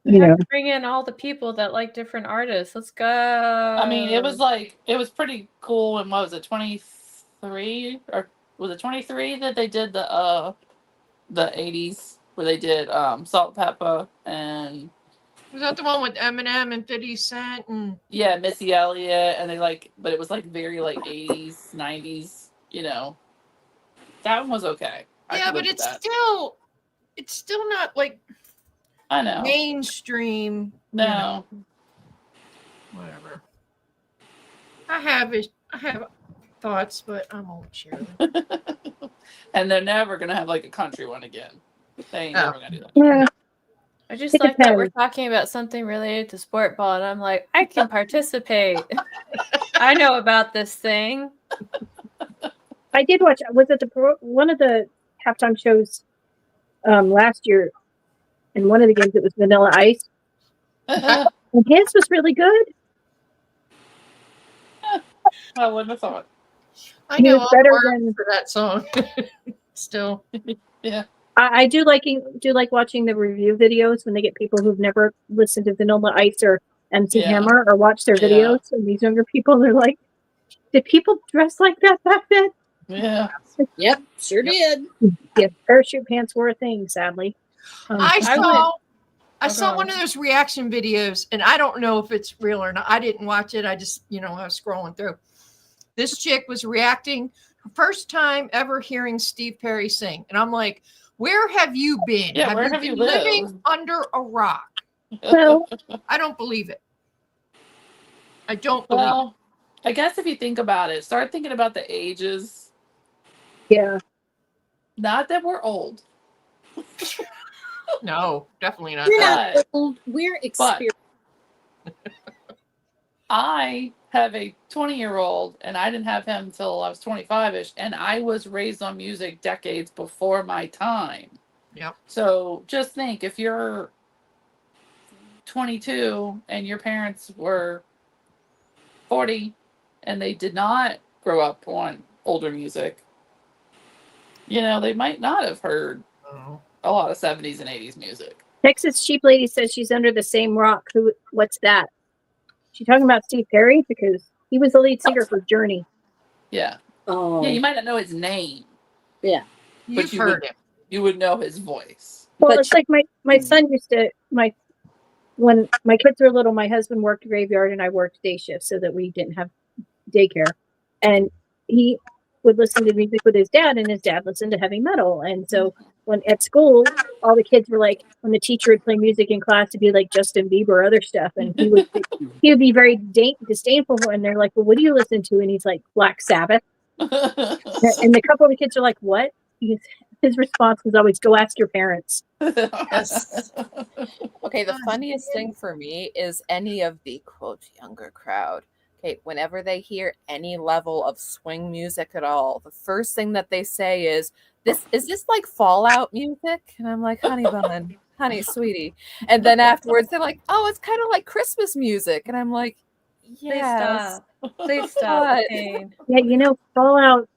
We have to bring in all the people that like different artists. Let's go. I mean, it was pretty cool. And what was it, 23 or was it 23 that they did the 80s where they did Salt and Pepper and Was that the one with Eminem and 50 Cent and Missy Elliott, and but it was very 80s, 90s. That one was okay. I yeah, could but live with that. it's still not like I know. mainstream. No. Whatever. I have thoughts, but I won't share them. And they're never gonna have a country one again. They ain't Oh. never gonna do that. yeah. I just It like that we're depends. talking about something related to sport ball, and I'm like, I can participate. I know about this thing. I did watch. Was it one of the halftime shows last year? In one of the games, it was Vanilla Ice, And his was really good. I wouldn't have thought. I He know was all better the words than- for that song. Still. Yeah. I do like watching the review videos when they get people who've never listened to Vanilla Ice or MC Yeah. Hammer or watched their Yeah. videos. And these younger people, they're like, did people dress like that back then? Yeah. Yep, sure did. Yeah, parachute pants were a thing, sadly. I Oh, saw God. one of those reaction videos, and I don't know if it's real or not. I didn't watch it. I just, I was scrolling through. This chick was reacting, first time ever hearing Steve Perry sing. And I'm like, where have you been? Yeah, where have you been living lived? under a rock? Well, I don't believe it. I don't believe Well, I guess if you think about it, start thinking about the ages. yeah. Not that we're old, it. No, definitely not We're that. not old. We're experienced. I have a 20-year-old, and I didn't have him until I was 25-ish, and I was raised on music decades before my time. Yep. So just think, if you're 22 and your parents were 40 and they did not grow up on older music, they might not have heard a lot of 70s and 80s music. Texas Sheep Lady says she's under the same rock. What's that? She talking about Steve Perry? Because he was the lead singer for Journey. Yeah. Oh, Yeah, you might not know his name. yeah. You've you heard him. You would know his voice. Well, But it's like my son used to, when my kids were little, my husband worked graveyard and I worked day shift so that we didn't have daycare. And he would listen to music with his dad, and his dad listened to heavy metal. And so when at school, all the kids were like, when the teacher would play music in class, to be like Justin Bieber or other stuff. And he would be very disdainful. And they're like, well, what do you listen to? And he's like, Black Sabbath. And a couple of the kids are like, what? His response was always, go ask your parents. Yes. Okay, the funniest thing for me is any of the quote younger crowd. Okay, whenever they hear any level of swing music at all, the first thing that they say is, "Is this like Fallout music?" And I'm like, "Honey bun, honey sweetie." And then afterwards, they're like, "Oh, it's kind of like Christmas music." And I'm like, "Yes." Please stop But- the pain. Yeah, Fallout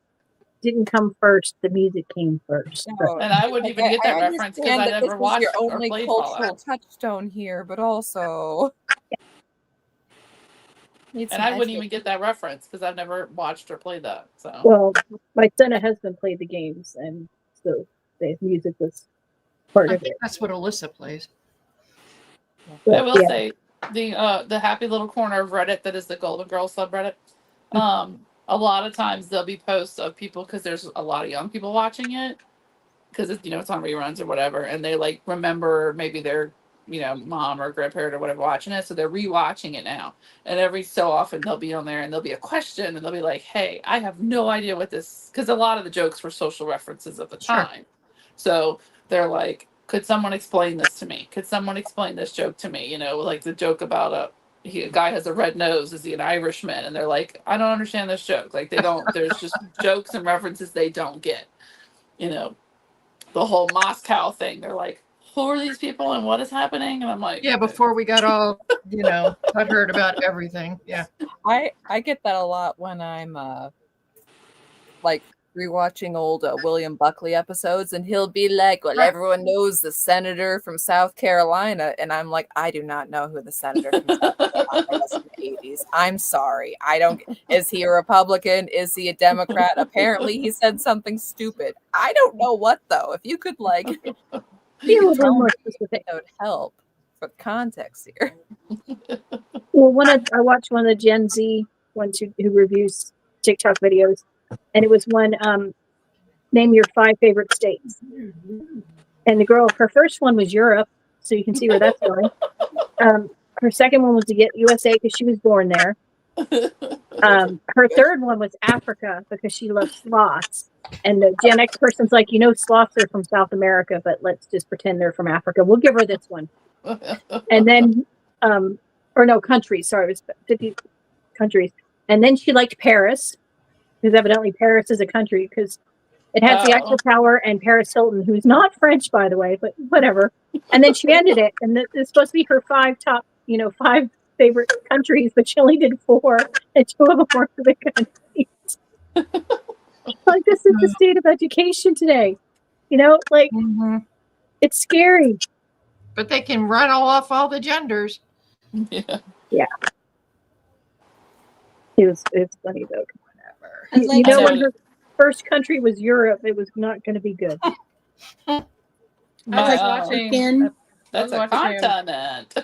didn't come first. The music came first. No, And I wouldn't even get that reference because I understand that never this is watched your or only played cultural Fallout. touchstone here, but also. And I wouldn't even get that reference because I've never watched or played that. So Well, my son and husband played the games, and so the music was part I of think it. that's what Alyssa plays. I will yeah. say the happy little corner of Reddit that is the Golden Girls subreddit. A lot of times there'll be posts of people because there's a lot of young people watching it because it's on reruns or whatever, and they like remember maybe their mom or grandparent or whatever watching it, so they're rewatching it now. And every so often they'll be on there and there'll be a question and they'll be like, "Hey, I have no idea what this," because a lot of the jokes were social references at the Sure. time. So they're like, "Could someone explain this to me? Could someone explain this joke to me?" Like the joke about a guy has a red nose. Is he an Irishman? And they're like, "I don't understand this joke." Like they don't. There's just jokes and references they don't get. The whole Moscow thing. They're like, who are these people and what is happening? And I'm like, Yeah, before we got all, heard about everything. Yeah. I get that a lot when I'm like rewatching old William Buckley episodes, and he'll be like, "Well, everyone knows the senator from South Carolina," and I'm like, "I do not know who the senator from South Carolina was in the 80s. I'm sorry, I don't. Is he a Republican? Is he a Democrat? Apparently, he said something stupid. I don't know what though. If you could Be a little tell more me, specific. that would help for context here." Well, I watched one of the Gen Z ones who reviews TikTok videos, and it was one name your 5 favorite states. And the girl, her first one was Europe, so you can see where that's going. Her second one was to get USA because she was born there. Her third one was Africa because she loves sloths. And the Gen X person's like, sloths are from South America, but let's just pretend they're from Africa. We'll give her this one. And then, or no, countries. Sorry, it was 50 countries. And then she liked Paris because evidently Paris is a country because it has the Eiffel Tower and Paris Hilton, who's not French, by the way, but whatever. And then she ended it. And this is supposed to be her 5 top, 5 favorite countries, but she only did 4, and 2 of them were the countries. Like, this is the state of education today. Like, it's scary. But they can run off all the genders. Yeah. It's funny though. I'd like When her first country was Europe, it was not going to be good. I was watching. That's a continent.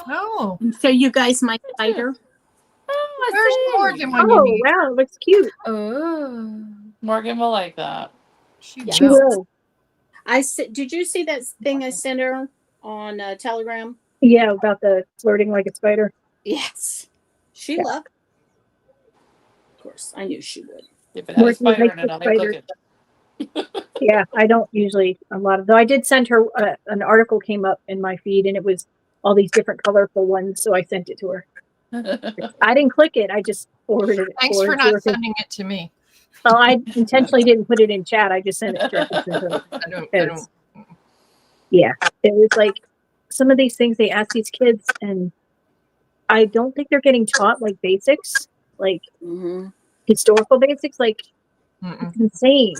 Oh, so you guys might fight her. there's Morgan when you Oh, need. wow, it looks cute. Oh, Morgan will like that. She She will. will. Did you see that thing I sent her on Telegram? Yeah, about the flirting like a spider. Yes, she loved. Of course, I knew she would. If it has Morgan spider likes in it, the I'll make spiders. cooking. Yeah, I don't usually though. I did send her an article came up in my feed, and it was all these different colorful ones, so I sent it to her. I didn't click it. I just forwarded it. Thanks for not sending it to me. Well, I intentionally didn't put it in chat. I just sent it directly to her. I don't. Yeah, it was like some of these things they ask these kids, and I don't think they're getting taught like basics, like historical basics. Like, it's insane.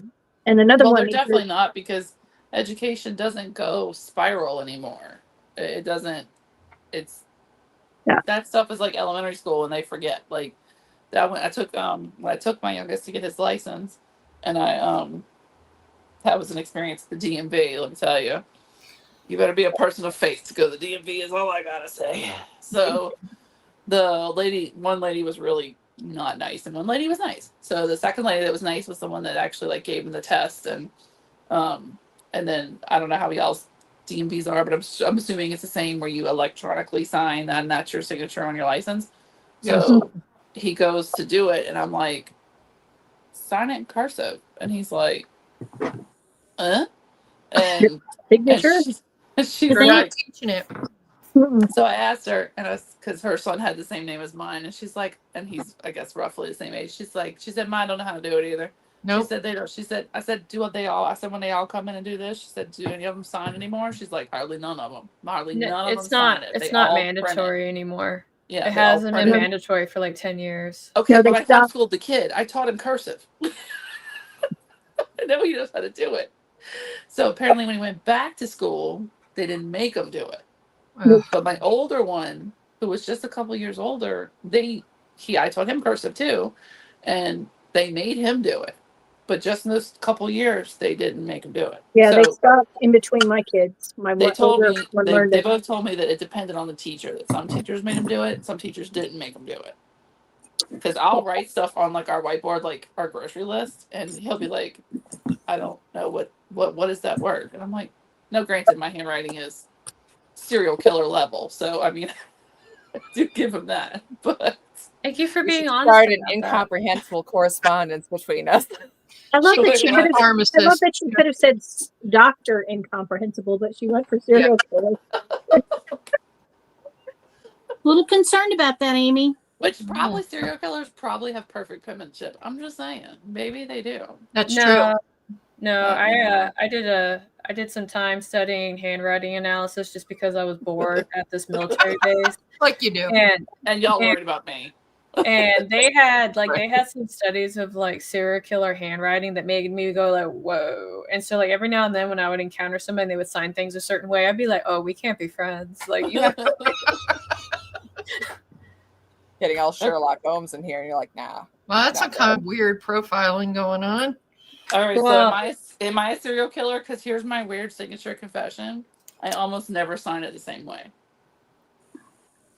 And another well, one. they're definitely not, because education doesn't go spiral anymore. It doesn't. It's that stuff is like elementary school, and they forget. Like that when I took my youngest to get his license, and that was an experience at the DMV. Let me tell you, you better be a person of faith to go to the DMV. Is all I gotta say. So one lady was really not nice, and one lady was nice. So the second lady that was nice was the one that actually like gave him the test, and then I don't know how y'all's DMVs are, but I'm assuming it's the same where you electronically sign and that's your signature on your license. So he goes to do it, and I'm like, sign it in cursive, and he's like, and signature. And she's They're not like, teaching it. so I asked her, and because her son had the same name as mine, and she's like, and he's I guess roughly the same age. She said, "Mine don't know how to do it either." Nope. She said they don't. She said, I said, do what they all. I said, when they all come in and do this. She said, do any of them sign anymore? She's like, hardly none of them. Hardly none of them sign it. It's not mandatory anymore. Yeah, it hasn't been mandatory for like 10 years. Okay, but I homeschooled the kid. I taught him cursive. I know he knows how to do it. So apparently, when he went back to school, they didn't make him do it. But my older one, who was just a couple years older, I taught him cursive too, and they made him do it. But just in those couple years, they didn't make him do it. Yeah, they stopped in between my kids. They both told me that it depended on the teacher. That some teachers made him do it, some teachers didn't make him do it. Because I'll write stuff on like our whiteboard, like our grocery list, and he'll be like, "I don't know what is that word?" And I'm like, "No, granted, my handwriting is serial killer level, so I mean, I do give him that." But thank you for being honest. Start an incomprehensible correspondence between us. I love that she could have said doctor incomprehensible, but she went for serial killer. A little concerned about that, Amy. Which probably serial killers probably have perfect penmanship. I'm just saying, maybe they do. That's true. No, I did some time studying handwriting analysis just because I was bored at this military base. Like you do. And y'all worried about me. And they had some studies of like serial killer handwriting that made me go like, whoa. And so like every now and then when I would encounter somebody and they would sign things a certain way, I'd be like, oh, we can't be friends. Like you have to getting all Sherlock Holmes in here, and you're like, nah. Well, that's a kind of weird profiling going on. All right, so am I a serial killer? Because here's my weird signature confession. I almost never sign it the same way.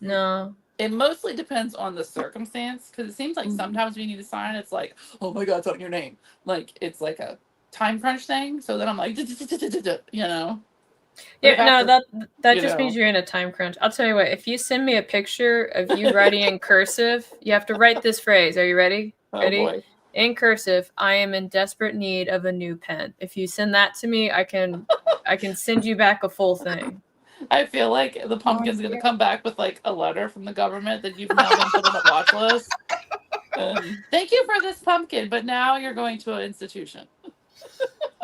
No. It mostly depends on the circumstance, because it seems like sometimes when you need to sign it, it's like, oh my God, it's on your name. Like, it's like a time crunch thing. So then I'm like, you know. Yeah, no, that just means you're in a time crunch. I'll tell you what, if you send me a picture of you writing in cursive, you have to write this phrase. Are you ready? Ready? Boy. In cursive, I am in desperate need of a new pen. If you send that to me, I can send you back a full thing. I feel like the pumpkin's going to come back with like a letter from the government that you've now been put on a watch list. Thank you for this pumpkin, but now you're going to an institution.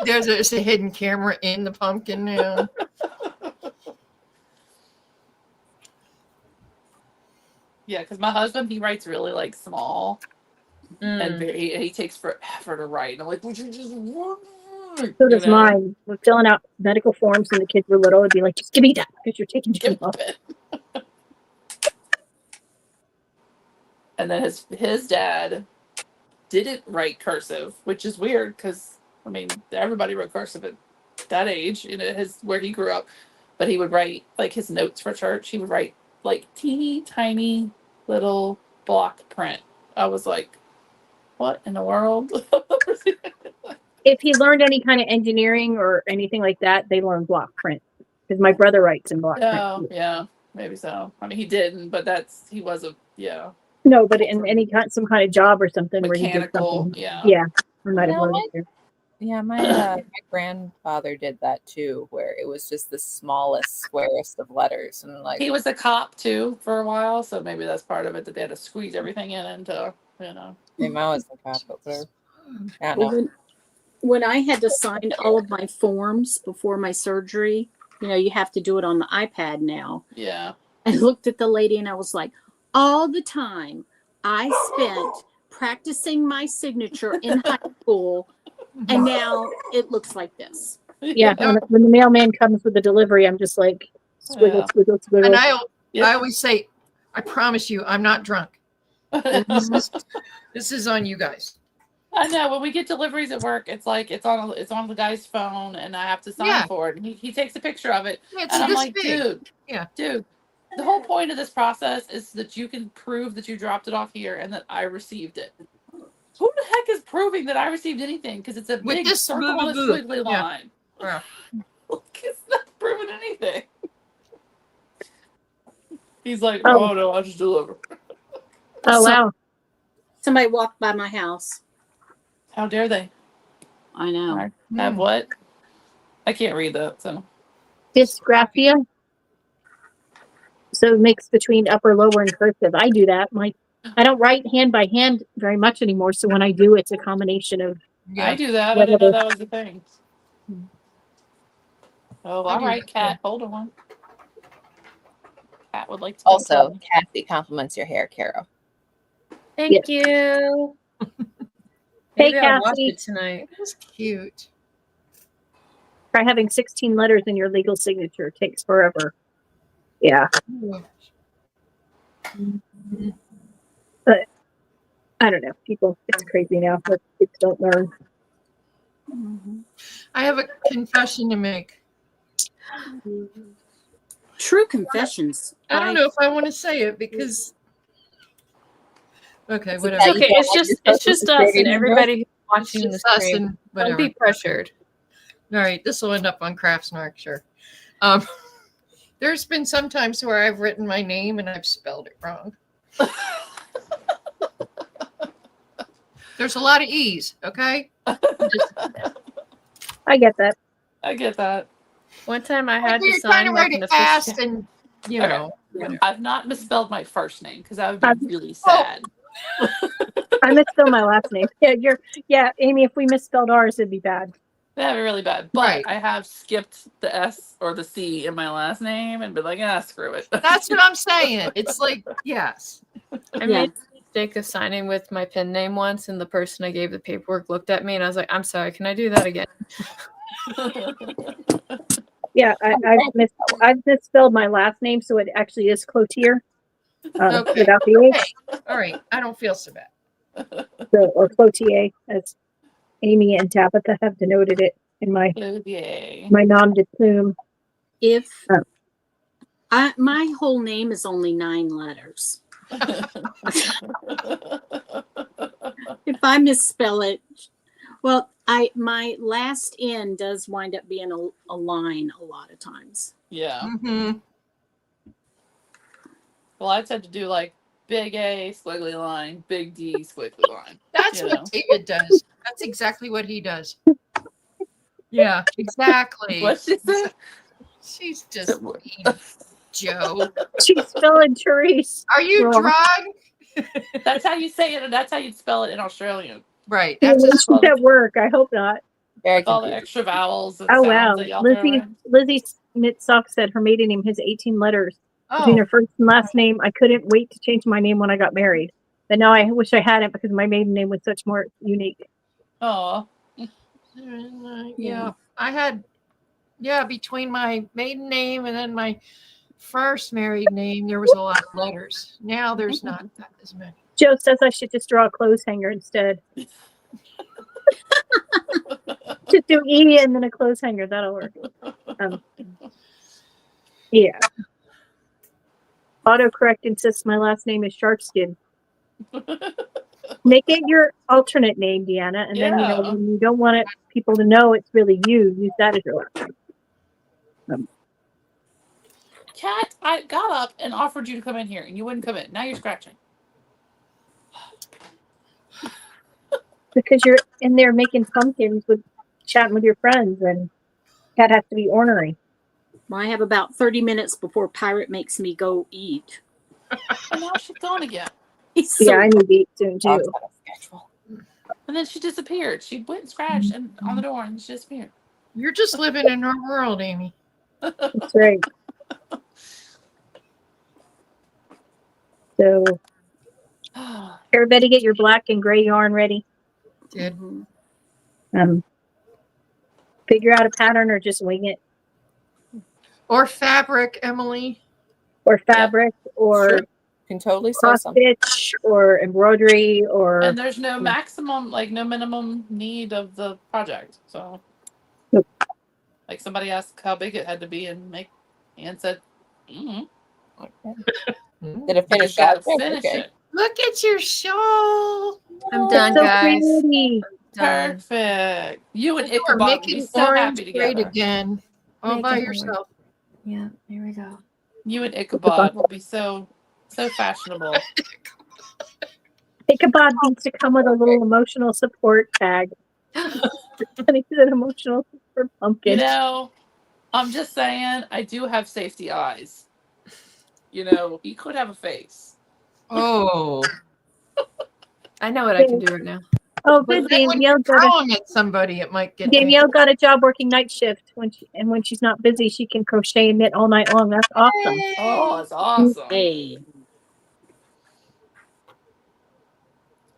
There's a hidden camera in the pumpkin now. Yeah, because my husband, he writes really like small, and he takes forever to write. And I'm like, would you just write? So does mine. We're filling out medical forms when the kids were little. It'd be like, just give me that because you're taking too long. And then his dad didn't write cursive, which is weird because I mean everybody wrote cursive at that age, where he grew up. But he would write like his notes for church. He would write like teeny tiny little block print. I was like, what in the world? If he learned any kind of engineering or anything like that, they learn block print. Because my brother writes in block print. Oh, yeah, maybe so. I mean, he didn't, but he was a, yeah. No, but in some kind of job or something mechanical, where he did something. yeah. Yeah, we might have learned it there. Yeah, my grandfather did that too, where it was just the smallest, squarest of letters, and like He was a cop too for a while, so maybe that's part of it that they had to squeeze everything in into, Yeah, mine was a cop, but whatever. I don't know. When I had to sign all of my forms before my surgery, you have to do it on the iPad now. Yeah. I looked at the lady and I was like, all the time I spent practicing my signature in high school, and now it looks like this. Yeah, when the mailman comes with the delivery, I'm just like, squiggle, squiggle, squiggle. And I always say, I promise you, I'm not drunk. This is on you guys. I know when we get deliveries at work, it's like it's on the guy's phone, and I have to sign for it. And he takes a picture of it, Yeah, and I'm like, big. dude, the whole point of this process is that you can prove that you dropped it off here and that I received it. Who the heck is proving that I received anything? Because it's a big circle on a squiggly line. Yeah. It's not proving anything. He's like, oh no, I'll just deliver. Oh wow! Somebody walked by my house. How dare they? I know. Have what? I can't read that. So dysgraphia. So mix between upper, lower, and cursive. I do that. I don't write hand by hand very much anymore. So when I do, it's a combination of. Yeah. I do that. I didn't know that was the thing. Oh, all right, Kat. Hold on. Kat would like to. Also, Kathy compliments your hair, Carol. Thank you. Hey, Maybe I'll watch Kathy. it tonight. That's cute. Try having 16 letters in your legal signature. It takes forever. Yeah. But I don't know. People, it's crazy now. But kids don't learn. I have a confession to make. True confessions. I don't know if I want to say it because. Okay, whatever. It's okay. It's just us and everybody who's watching the us stream. and whatever. Don't be pressured. All right, this will end up on Craftsnark, sure. There's been some times where I've written my name and I've spelled it wrong. There's a lot of E's, okay? I get that. I get that. One time I had to You're trying sign to like write an it fast official. and, you know. I've not misspelled my first name because that would be really sad. I misspelled my last name. Yeah, Amy, if we misspelled ours, it'd be bad. That'd be really bad. But Right. I have skipped the S or the C in my last name and been like, screw it. That's what I'm saying. It's like, yes. I made the mistake of signing with my pen name once, and the person I gave the paperwork looked at me, and I was like, "I'm sorry, can I do that again?" Yeah, I've misspelled my last name, so it actually is Cloutier Okay. without the H. All right. I don't feel so bad. Or Cloutier, as Amy and Tabitha have denoted it in my nom de plume. If my whole name is only 9 letters. If I misspell it, well, my last N does wind up being a line a lot of times. Yeah. Mm-hmm. Well, I tend to do like big A, squiggly line, big D, squiggly line. That's what David does. That's exactly what he does. Yeah, exactly. What's she say? She's just Joe. She's spelling Therese. Are you wrong. drunk? That's how you say it, and that's how you spell it in Australian. Right. Yeah, That's she's at work. I hope not. With all the extra vowels. And Oh sounds wow, that y'all throw in. Lizzie Mitsock said her maiden name has 18 letters. between Oh, her first and last name. I couldn't wait to change my name when I got married. But now I wish I hadn't because my maiden name was such more unique. Oh, yeah. I had, between my maiden name and then my first married name, there was a lot of letters. Now there's not as many. Joe says I should just draw a clothes hanger instead. Just do E and then a clothes hanger. That'll work. Yeah. Autocorrect insists my last name is Sharkskin. Make it your alternate name, Deanna, and then Yeah. when you don't want people to know it's really you, use that as your last name. Cat, I got up and offered you to come in here, and you wouldn't come in. Now you're scratching. Because you're in there making pumpkins chatting with your friends, and Cat has to be ornery. I have about 30 minutes before Pirate makes me go eat. And now she's gone again. Yeah, I need to eat soon too. And then she disappeared. She went and scratched on the door, and she disappeared. You're just living in her world, Amy. That's right. So, everybody get your black and gray yarn ready. Did. Figure out a pattern or just wing it. Or fabric, Emily. Or fabric, or Sure. Can totally sew cross something. stitch, or embroidery, or And there's no maximum, no minimum need of the project. So, Nope. Like somebody asked how big it had to be, and said, Did it finish gotta out? Yeah, finish okay. it. Look at your shawl. I'm done, so guys. pretty. Done. Perfect. You and You are Ichabod would be making so orange happy great together. again. All by Making yourself. Yeah, here we go. You and Ichabod will be so fashionable. Ichabod needs to come with a little emotional support tag. And he's an emotional support pumpkin. You know, I'm just saying, I do have safety eyes. You know, he could have a face. Oh. I know what I can do right now. Oh, But good. then when Danielle you're got drawing at somebody, it might get Danielle got a job working night shift when she's not busy, she can crochet and knit all night long. That's awesome. Oh, it's awesome. Hey.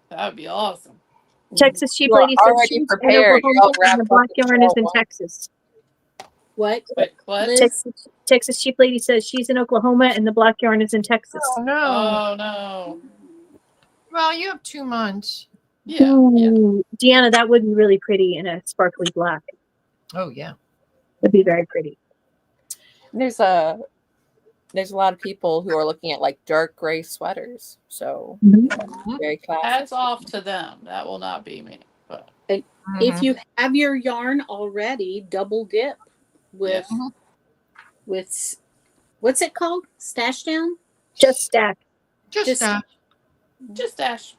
That would be awesome. Texas Sheep You are Lady says already she's in prepared. You're all Oklahoma and wrapped the up black in yarn is in shawl. Texas. What? Wait, what? Liz? Texas Sheep Lady says she's in Oklahoma and the black yarn is in Texas. Oh, no. Oh, no. Well, you have 2 months. Yeah. Ooh, Deanna, that would be really pretty in a sparkly black. Oh, yeah. It'd be very pretty. There's a lot of people who are looking at like dark gray sweaters. So very classic. Hats off to them. That will not be me. But If you have your yarn already, double dip with Yes. with what's it called? Stash down? Just stack. Just Just- just dash.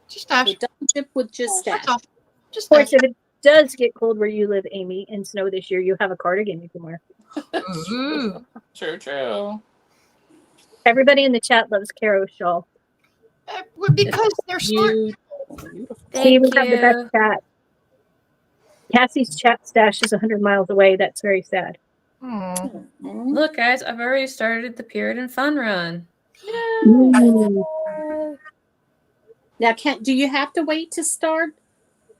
So double dip with just stash. That's all. Just Of course, if it does get cold where you live, Amy, and snow this year, you have a cardigan you can wear. Ooh. True. Everybody in the chat loves Caro's shawl. Because they're smart. Beautiful. She even Thank have the you. best chat. Cassie's chat stash is 100 miles away. That's very sad. Mm. Look, guys, I've already started the Puritan Fun Run. Ooh. Now, do you have to wait to start?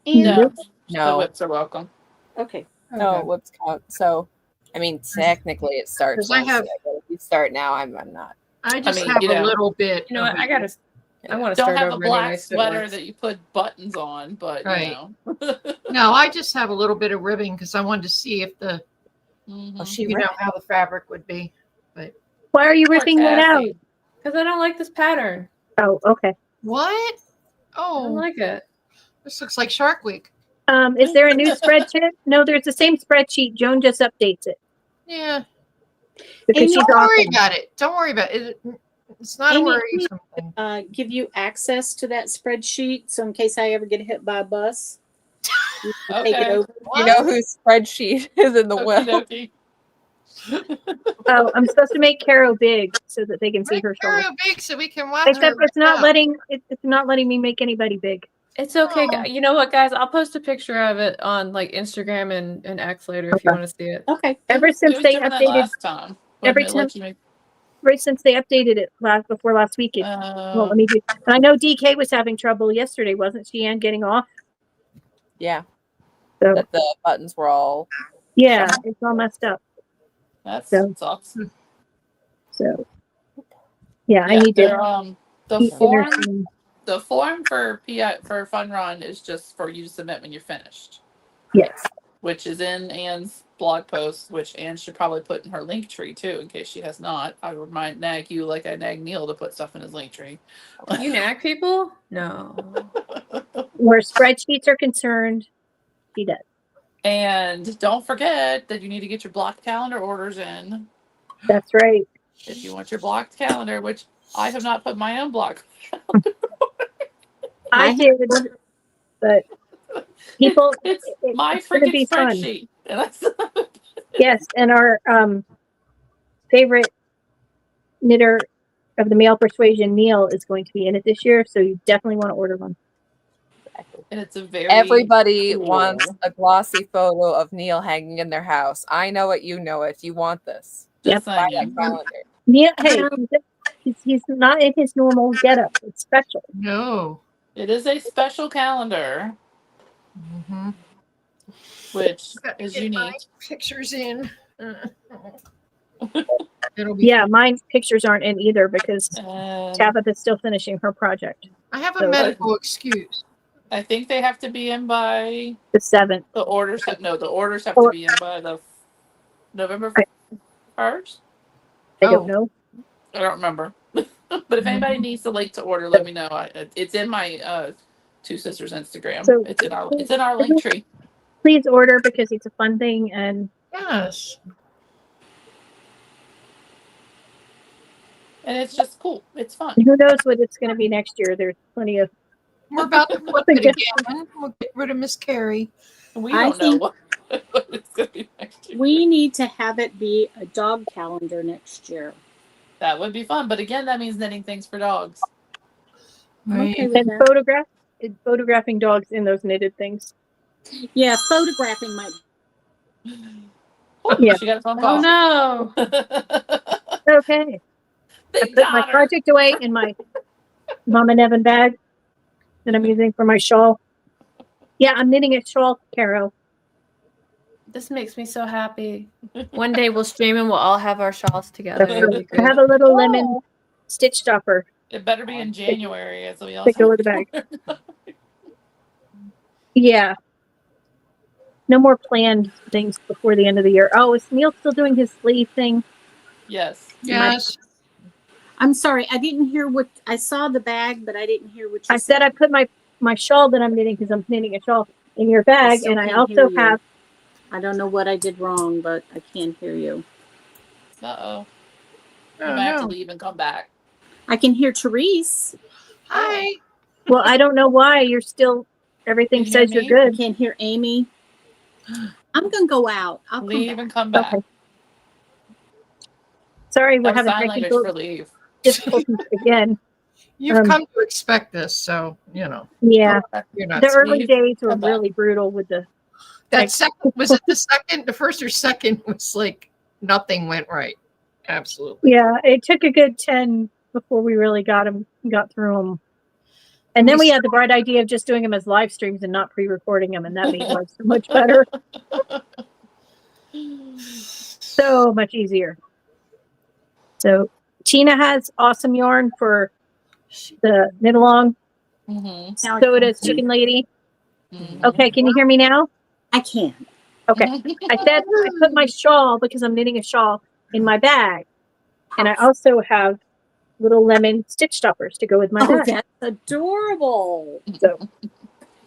Anne? No. The No, whips are welcome. Okay. no, whoops count. So, I mean, technically it starts. 'Cause I have- Wednesday, but if you start now, I'm not. I just mean, have you know. a little bit. You know what? of I want to Don't start have a over black anyway, so it sweater works. that you put buttons on, but Right. you No, I just have a little bit of ribbing because I wanted to see if know. Oh, she you know, how the fabric would be. Why are you Poor ripping that out? Cassie. Because I don't like this pattern. Oh, okay. What? I don't Oh, like it. this looks like Shark Week. Is there a new spreadsheet? No, there's the same spreadsheet. Joan just updates it Yeah. because Amy, she's Don't worry awesome. about it. Don't worry about it. It's not a Amy, worrisome thing. Give you access to that spreadsheet, so in case I ever get hit by a bus, you can take it Okay. over. You know whose spreadsheet is in the well. Okey-dokey. Oh, I'm supposed to make Caro big so that they can see Make her Caro shoulder. big so we can watch Except her. it's not up. letting me make anybody big. It's okay. Oh. You know what, guys? I'll post a picture of it on like Instagram and X later if you Okay. want to see it. Okay. Ever It since was they doing that updated, last time. every Wouldn't it time- let you make- right since they updated it before last week. Well, let me do. And I know DK was having trouble yesterday, wasn't she, Ann, getting off? Yeah. So That the buttons were all. yeah, it's all messed up. That So- sucks. So yeah, I Yeah, need they're, to. the keep form finishing. the form for for Fun Run is just for you to submit when you're finished, Yes. which is in Anne's blog post, which Anne should probably put in her link tree too, in case she has not. I would mind nag you like I nag Neil to put stuff in his link tree. You nag people? No. Where spreadsheets are concerned, she does. And don't forget that you need to get your blocked calendar orders in That's right. if you want your blocked calendar, which I have not put my own block. I did, but people, It's my it's going to freaking be fun. spreadsheet. And that's Yes, and our favorite knitter of the male persuasion, Neil, is going to be in it this year, so you definitely want to order one. and it's a very Everybody cool. wants a glossy photo of Neil hanging in their house. I know it. You know it. You want this. Just Buy that saying. calendar. Neil, hey, he's not in his normal getup. It's special. No. It is a special calendar, Mm-hmm. which is unique. Pictures in. It'll be. Yeah, mine pictures aren't in either because And Tabitha's still finishing her project. I have a So- medical excuse. I think they have to be in by The 7th. the orders. The orders have to be in by the November 1st. I don't know. I don't remember. But if anybody needs the link to order, let me know. It's in my two sisters Instagram. So- it's in our link tree. Please order because it's a fun thing, and Yes. And it's just cool. It's fun. who knows what it's going to be next year. There's plenty of. We're about to flip it again. We'll get rid of Miss Carrie. We I don't know think- what it's going to be next year. We need to have it be a dog calendar next year. That would be fun. But again, that means knitting things for dogs. I'm okay with And that. photographing dogs in those knitted things. Yeah, photographing might. Oh, Yeah. she got a phone Oh call. no. Okay. I put my project away in my Mama Nevin bag that I'm using for my shawl. Yeah, I'm knitting a shawl, Caro. This makes me so happy. One day we'll stream and we'll all have our shawls together. That's It'll right. be I have great. a little lemon stitch stopper. It better be in January, as we all Take over the bag. Yeah. No more planned things before the end of the year. Oh, is Neil still doing his sleeve thing? Yes. Yes. I'm sorry, I didn't hear what I saw the bag, but I didn't hear what you I said I put my shawl that I'm knitting because I'm knitting a shawl in your bag, still and I can't hear also you. have. I don't know what I did wrong, but I can't hear you. Uh-oh. You Oh, might have to no. leave and come back. I can hear Therese. Hi. Well, I don't know why you're still. Everything Can you hear says you're me? I good. can't hear Amy. I'm gonna go out. I'll Leave come back. and come back. Okay. Sorry, we're That's having sign language technical for leave. difficulties again. You've come to expect this, so you know Yeah, you're not. the early Leave, days were come back. really brutal with the. That second was it the second? The first or second was like nothing went right. Absolutely. Yeah, it took a good 10 before we really got through them. And then we had the bright idea of just doing them as live streams and not pre-recording them, and that made life so much better, so much easier. So Tina has awesome yarn for the knit along. Mm-hmm. So does Chicken Lady. Mm-hmm. Okay, can you hear me now? I can. Okay. I said I put my shawl, because I'm knitting a shawl, in my bag. And I also have little lemon stitch stoppers to go with my Oh, bag. that's adorable. So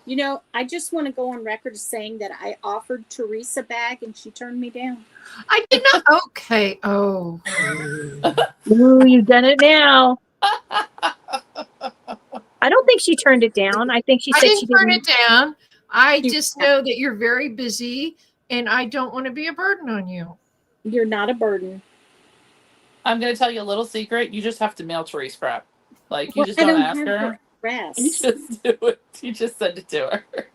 You know, I just want to go on record as saying that I offered Teresa a bag and she turned me down. I did not. Okay. Oh. ooh, you've done it now. I don't think she turned it down. I think she I said didn't she turn didn't. it down. I You- just know that you're very busy, and I don't want to be a burden on you. You're not a burden. I'm going to tell you a little secret. You just have to mail Therese crap. Like, you Well, just I don't don't ask have her. her address. You just do it. You just send it to her.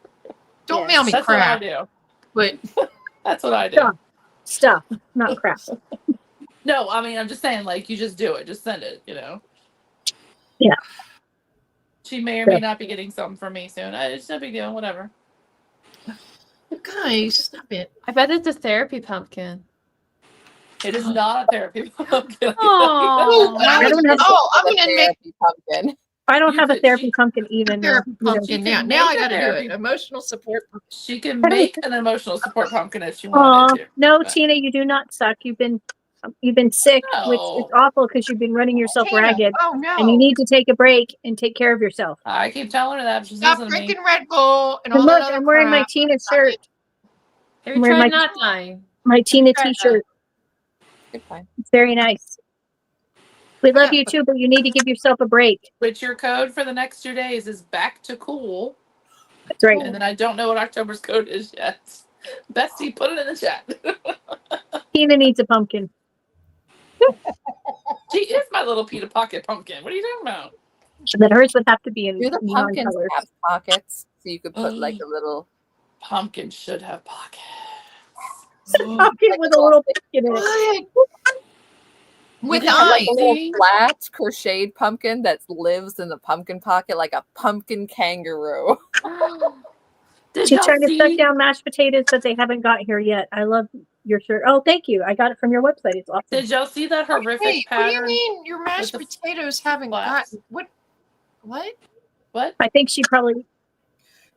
Don't Yes. mail me That's crap. what I do. But That's what I do. Stop. Stuff, not crap. No, I mean, I'm just saying, like, you just do it. Just send it, Yeah. She may or may not be getting something from me soon. It's no big deal. Whatever. Guys, stop it. I bet it's a therapy pumpkin. It is not a therapy pumpkin. Oh, I don't have. I'm gonna make therapy pumpkin. I don't You have a could- therapy she- pumpkin even. therapy you know. pumpkin now. can Now I make a got to do therapy- it. Emotional support pumpkin. She can make an emotional support pumpkin if she wanted Aw, to. no, But- Tina, you do not suck. You've been sick, which is No. awful because you've been running yourself Tina, ragged, oh no! and you need to take a break and take care of yourself. I keep telling her that, but she's Stop listening to me. drinking Red Bull and And all look, that other I'm wearing my crap. Tina Stop shirt, it. have you Where tried my- not dying? my Tina Try that. T-shirt. Good point. It's very nice. We love Yeah. you too, but you need to give yourself a break. Which your code for the next 2 days is back to cool. That's right. And then I don't know what October's code is yet. Bestie, put it in the chat. Tina needs a pumpkin. She is my little Peter Pocket pumpkin. What are you talking about? And then hers would have to be in Do the neon pumpkins colors. have pockets? So you could put like a little Pumpkin should have pockets. Pumpkin with a little pumpkin in it. What? With Yeah, eyes. like a little See? flat crocheted pumpkin that lives in the pumpkin pocket like a pumpkin kangaroo. Did She's y'all trying to see? suck down mashed potatoes, but they haven't got here yet. I love your shirt. Oh, thank you. I got it from your website. It's awesome. Did y'all see that horrific Wait, what do you pattern? mean your mashed with the potatoes haven't flaps? gotten what? What? What? I think she probably,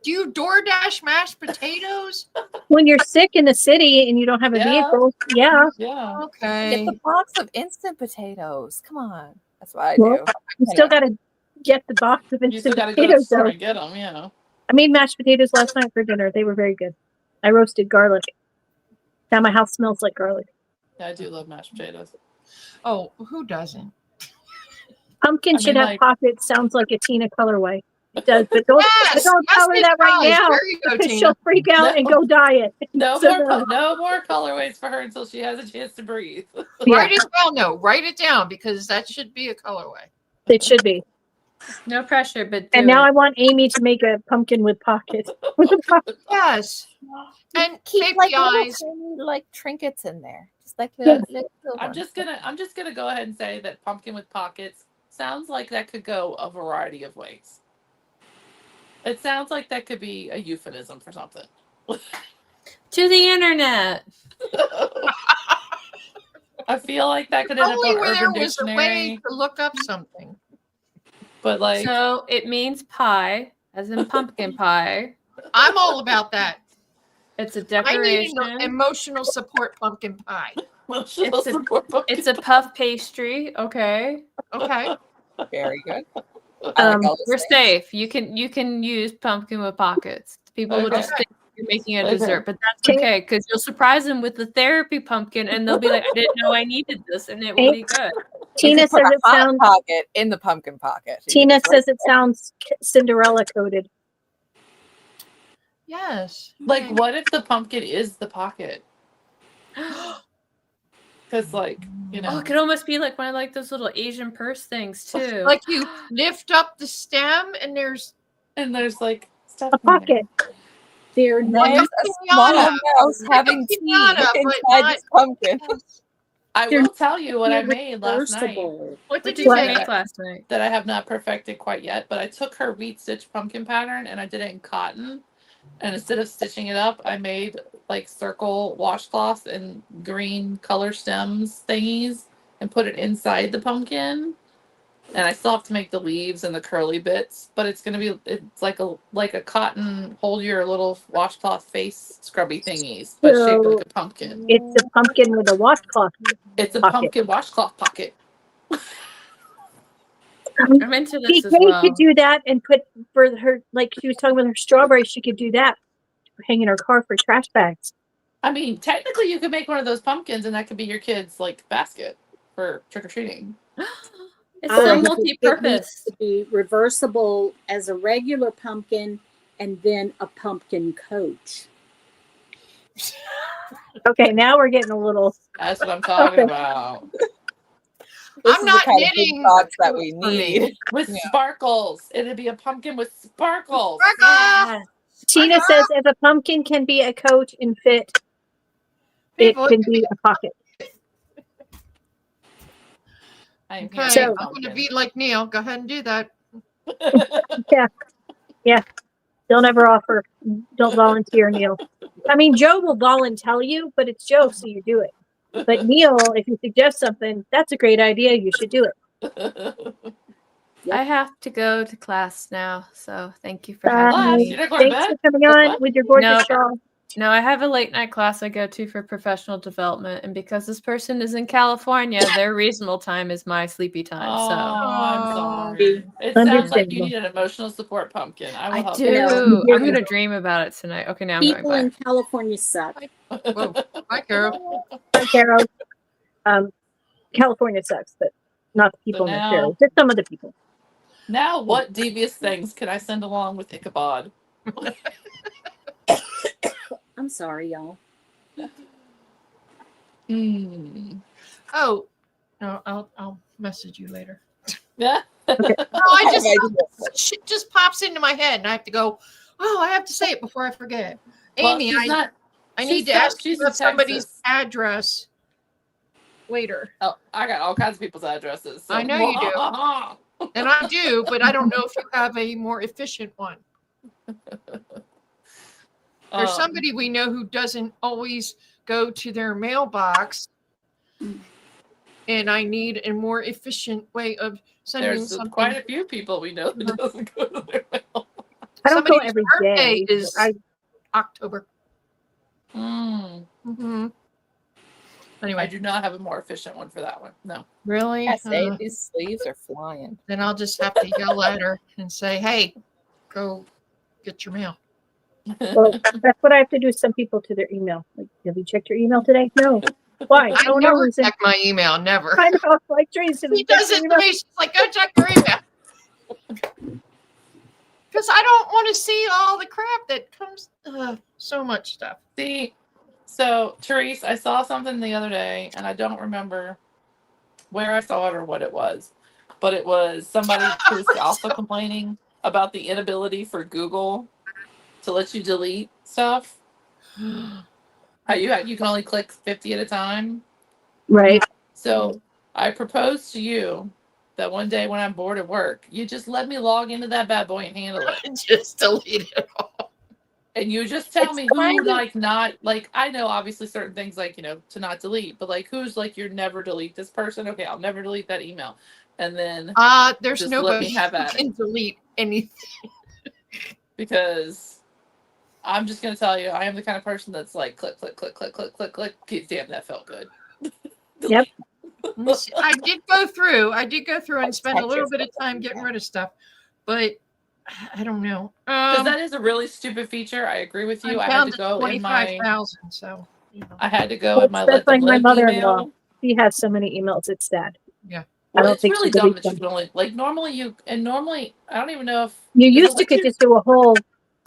Do you DoorDash mashed potatoes? when you're sick in the city and you don't have a Yeah. vehicle, yeah. Yeah. Okay. Get the box of instant potatoes. Come on. That's what I Well, do. You still got to get the box of You still instant got to go to the potatoes, store though. and get them. Yeah. I made mashed potatoes last night for dinner. They were very good. I roasted garlic. Now my house smells like garlic. Yeah, I do love mashed potatoes. Oh, who doesn't? Pumpkin I should mean, have like- pockets. Sounds like a Tina colorway. It does, but don't, Yes, but don't yes, tell her it that right does. now There you go, because Tina. she'll freak out and go diet. No So more, no. no more colorways for her until she has a chance to breathe. Yeah, Write it down, though. Write it down because that should be a colorway. it should be. No pressure, but do And now it. I want Amy to make a pumpkin with pockets. With a pocket. Yes. And Keep baby like little eyes. tiny, like trinkets in there. Just like Yeah. little I'm ones. just gonna go ahead and say that pumpkin with pockets sounds like that could go a variety of ways. It sounds like that could be a euphemism for something. To the internet. I feel like that could end up Only on where there Urban was a way Dictionary, to look up something. but like So it means pie, as in pumpkin pie. I'm all about that. It's a I need decoration. an emotional support pumpkin pie. emotional It's a- support pumpkin. It's a puff pastry. Okay, Okay. Very good. I like all those we're things. safe. You can use pumpkin with pockets. People will just Okay. think you're making a Okay. dessert, but that's Can- okay because you'll surprise them with the therapy pumpkin, and they'll be like, "I didn't know I needed this," and it will be good. Tina You could put says a it hot sounds. pocket in the pumpkin pocket. You Tina can just says it sounds Cinderella coded. Yes. Like, Okay. what if the pumpkin is the pocket? Because, like, Oh, it could almost be like one of like those little Asian purse things too. Like you lift up the stem and there's and there's like stuff A in there. pocket. They're There's not, a small pinata. mouse having tea pinata, but inside not- this pumpkin. I They're will tell you what I they're made last night reversible. What what did did you you make? make last night? that I have not perfected quite yet. But I took her wheat stitch pumpkin pattern and I did it in cotton. And instead of stitching it up, I made like circle washcloths and green color stems thingies and put it inside the pumpkin. And I still have to make the leaves and the curly bits, but it's like a cotton hold your little washcloth face scrubby thingies, but shaped like a pumpkin. It's a pumpkin with a washcloth. It's a Pocket. pumpkin washcloth pocket. I'm into this as PK well. could do that and put for her, like she was talking with her strawberries, she could do that. Hang in her car for trash bags. I mean, technically, you could make one of those pumpkins, and that could be your kid's like basket for trick or treating. It's I so think multi-purpose. It needs to be reversible as a regular pumpkin and then a pumpkin coach. Okay, now we're getting a little. That's what I'm talking Okay. about. This I'm is not the kind of big knitting thoughts that we for me. need. With Yeah. sparkles, it'd be a pumpkin with sparkles. Rebecca! Tina says if a pumpkin can be a coat and fit, it People, can be a pocket. I'm Okay, here. So- I'm going to be like Neil. Go ahead and do that. Yeah. Don't ever offer. Don't volunteer, Neil. I mean, Joe will volunteer you, but it's Joe, so you do it. But Neil, if you suggest something, that's a great idea. You should do it. Yep. I have to go to class now, so thank you for Bye. having Class, me. you're not going to Thanks bed? for coming on What? with your gorgeous No. shawl. No, I have a late night class I go to for professional development, and because this person is in California, their reasonable time is my sleepy time. Oh, So I'm Oh. sorry. It sounds like you Understandable. need an emotional support pumpkin. I will I help do. you. No. I'm gonna dream about it tonight. Okay, now I'm going People back. in California suck. Whoa. Hi, Carol. Hi, Carol. California sucks, but not the people So necessarily. now- Just some of the people. Now, what devious things can I send along with Ichabod? I'm sorry, y'all. Oh, no, I'll message you later. Yeah. No, I just shit just pops into my head, and I have to go. Oh, I have to say it before I forget. Well, Amy, she's not. I she's need to not- ask you she's in about somebody's Texas. address later. Oh, I got all kinds of people's addresses. So. I know you do. And I do, but I don't know if you have a more efficient one. There's somebody we know who doesn't always go to their mailbox, and I need a more efficient way of sending There's something. quite a few people we know who doesn't go to their mail. I don't go Somebody's every birthday day. is I October. Mm, Mm-hmm. I Anyway, do not have a more efficient one for that one. No. really? I say these sleeves are flying. Then I'll just have to yell at her and say, "Hey, go get your mail." well, that's what I have to do. Some people to their email. Like, have you checked your email today? No. Why? I Oh, no never reason. check my email. Never. I know. Like, Tracy, She does it to me. She's like, "Go check your email," because I don't want to see all the crap that comes. So much stuff. See, so Therese, I saw something the other day, and I don't remember where I saw it or what it was, but it was somebody who was also complaining about the inability for Google to let you delete stuff. How you can only click 50 at a time. Right. So I propose to you that one day when I'm bored at work, you just let me log into that bad boy and handle it. Just delete it all. And you just tell It's me who, kind of- like, not, like, I know obviously certain things, like, you know, to not delete, but, like, who's, like, you're never delete this person? Okay, I'll never delete that email. And then There's just let nobody me have who at can it. delete anything. Because I'm just going to tell you, I am the kind of person that's like, click, click, click, click, click, click, click. Damn, that felt good. Yep. I did go through and spend a little bit of time getting rid of stuff, but I don't know. Because that is a really stupid feature. I agree with you. I had down to to go in my 25,000. So you know. I had to go in my That's let them like my live mother-in-law. email. She has so many emails. It's sad. Yeah. Well, don't it's think really she dumb deletes that you them. can only, like, normally I don't even know if You does it used to let could you- just do a whole.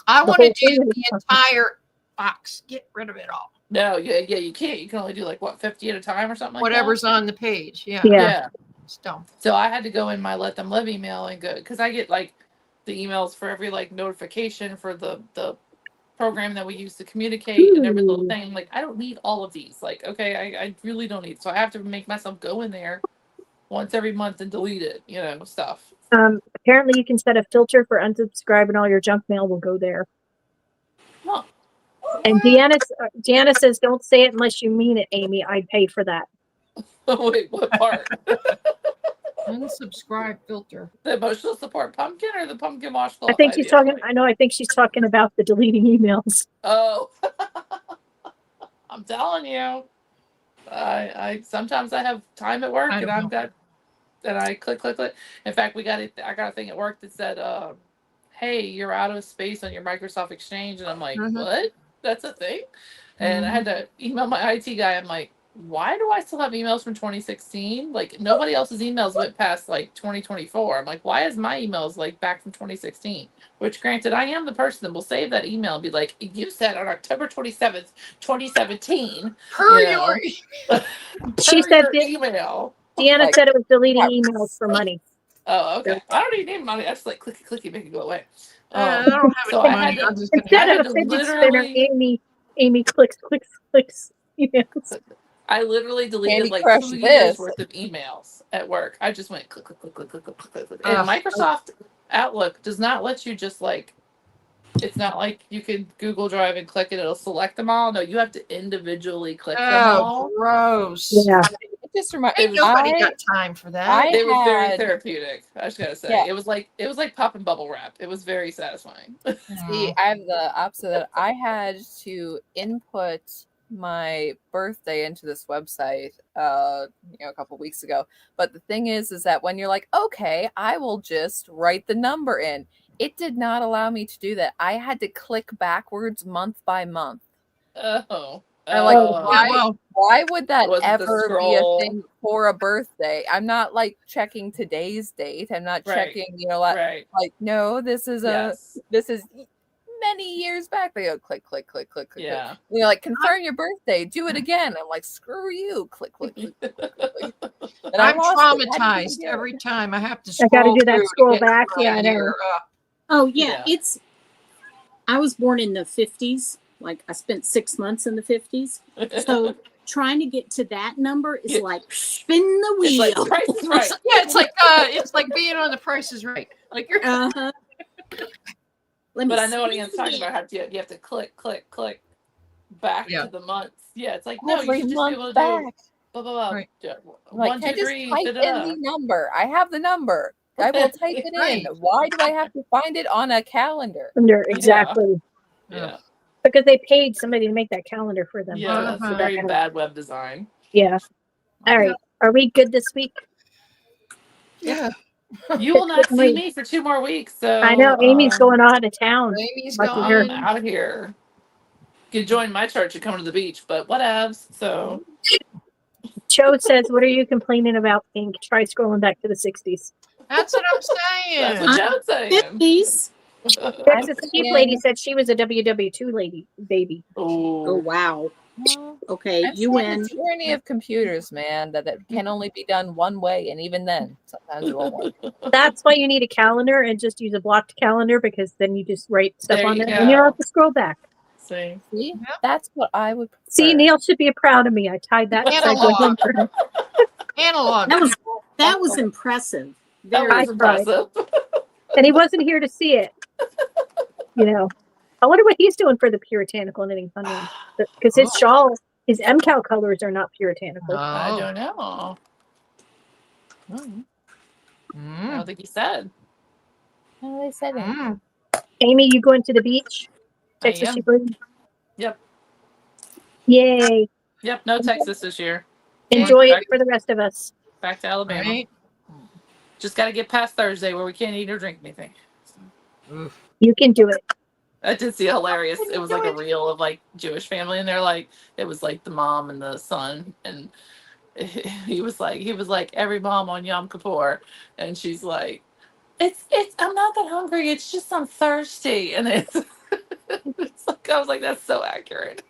I The want to whole do thing the is- entire box. Get rid of it all. No, yeah, you can't. You can only do like what 50 at a time or something like Whatever's that. on the page. Yeah. Yeah. It's dumb. So I had to go in my let them live email and go because I get like the emails for every like notification for the program that we use to communicate and every little Ooh. thing. Like I don't need all of these. Like okay, I really don't need. So I have to make myself go in there once every month and delete it. You know stuff. Apparently, you can set a filter for unsubscribe, and all your junk mail will go there. Huh. And Deanna says, "Don't say it unless you mean it, Amy. I'd pay for that." Wait, what part? Unsubscribe filter. The emotional support pumpkin or the pumpkin washcloth? I think she's idea? talking. I know. I think she's talking about the deleting emails. Oh, I'm telling you, I sometimes I have time at work I and don't I've know. got and I click. In fact, I got a thing at work that said, "Hey, you're out of space on your Microsoft Exchange," and I'm like, Mhm. "What? That's a thing?" And I had to email my IT guy. I'm like, "Why do I still have emails from 2016? Like nobody else's emails went past like 2024. I'm like, why is my emails like back from 2016?" Which, granted, I am the person that will save that email and be like, "You said on October 27th, 2017." Per you know, your She per said your that email. Deanna Like, said it was deleting emails for money. oh, okay. I don't even need money. I just like clicky, make it go away. I don't have so any I had money. to- I'm just gonna Instead had of to a fidget spinner, literally- Amy clicks emails. I literally deleted Candy like Crush 2 years this. worth of emails at work. I just went click, click, click, click, click, click, click, click. And Ugh. Microsoft Outlook does not let you just like, it's not like you can Google Drive and click it, it'll select them all. No, you have to individually click them Oh, all. gross. Yeah. It just reminded Ain't nobody got time for that. I It was very had- therapeutic. I just gotta say, Yeah. it was like popping bubble wrap. It was very satisfying. See, I have the opposite. That I had to input my birthday into this website, a couple weeks ago. But the thing is that when you're like, okay, I will just write the number in, it did not allow me to do that. I had to click backwards month by month. Oh. I'm like, Oh. why would that Wasn't the ever be a scroll. thing for a birthday? I'm not like checking today's date. I'm not Right. checking, Right. like, no, this is Yes. this is many years back. They go click, click, click, click, click. Yeah. Click. You're like, confirm your birthday, do it again. I'm like, screw you, click, click, click, click, click. And I I'm lost it. I didn't traumatized do it. every time I have to I gotta scroll do that through to scroll get to back. the Yeah, right I know. year. Oh yeah, Yeah. I was born in the 50s. Like I spent 6 months in the 50s. So trying to get to that number is Yeah. like spin the It's wheel. like Price is Right. Yeah, it's like being on The Price is Right. Like you're Uh-huh. But I know what Ian's talking about. How you have to click, click, click back Yeah. to the months. Yeah, it's like no, Every you should just be month able to back. do blah blah blah. Right. I'm like, 1, can I 2, just 3, type in the number? I have the number. I will type it Right. in. Why do I have to find it on a calendar? Exactly. Yeah. Because they paid somebody to make that calendar for them. Yeah, that's Uh-huh. very bad web design. Yeah. All right. Are we good this week? Yeah. You will not see me for 2 more weeks. So I know Amy's going out of town. Amy's Lucky gone. her. I'm out here. You can join my church and come to the beach, but whatevs. So Cho says, "What are you complaining about, Pink?" Try scrolling back to the 60s. That's what I'm saying. that's what Joe's saying. 50s. Texas Keep lady said she was a WW2 lady baby. Oh wow. Well, Okay, I'm you saying win. the tyranny of computers, man, that can only be done one way, and even then, sometimes it won't work. That's why you need a calendar and just use a blocked calendar, because then you just write stuff There on you there and you don't go. have to scroll back. See? See, that's what I would prefer. See, Neil should be proud of me. I tied that Analog. segue in for him. Analog. That was impressive. That Very was impressive. And he wasn't here to see it. I wonder what he's doing for the puritanical knitting fun run, because his shawl, his MKAL colors are not puritanical. I don't know. I don't think he said. No, they said it. Amy, you going to the beach? I Texas am. Sheep Lady? Yep. Yay! Yep. No Texas this year. Enjoy Back- it for the rest of us. Back to Alabama. Right. Just got to get past Thursday where we can't eat or drink anything. You can do it. I did see hilarious. It was like a reel of like Jewish family, and they're like, it was like the mom and the son, and he was like every mom on Yom Kippur, and she's like, it's I'm not that hungry. It's just I'm thirsty, and it's like I was like that's so accurate.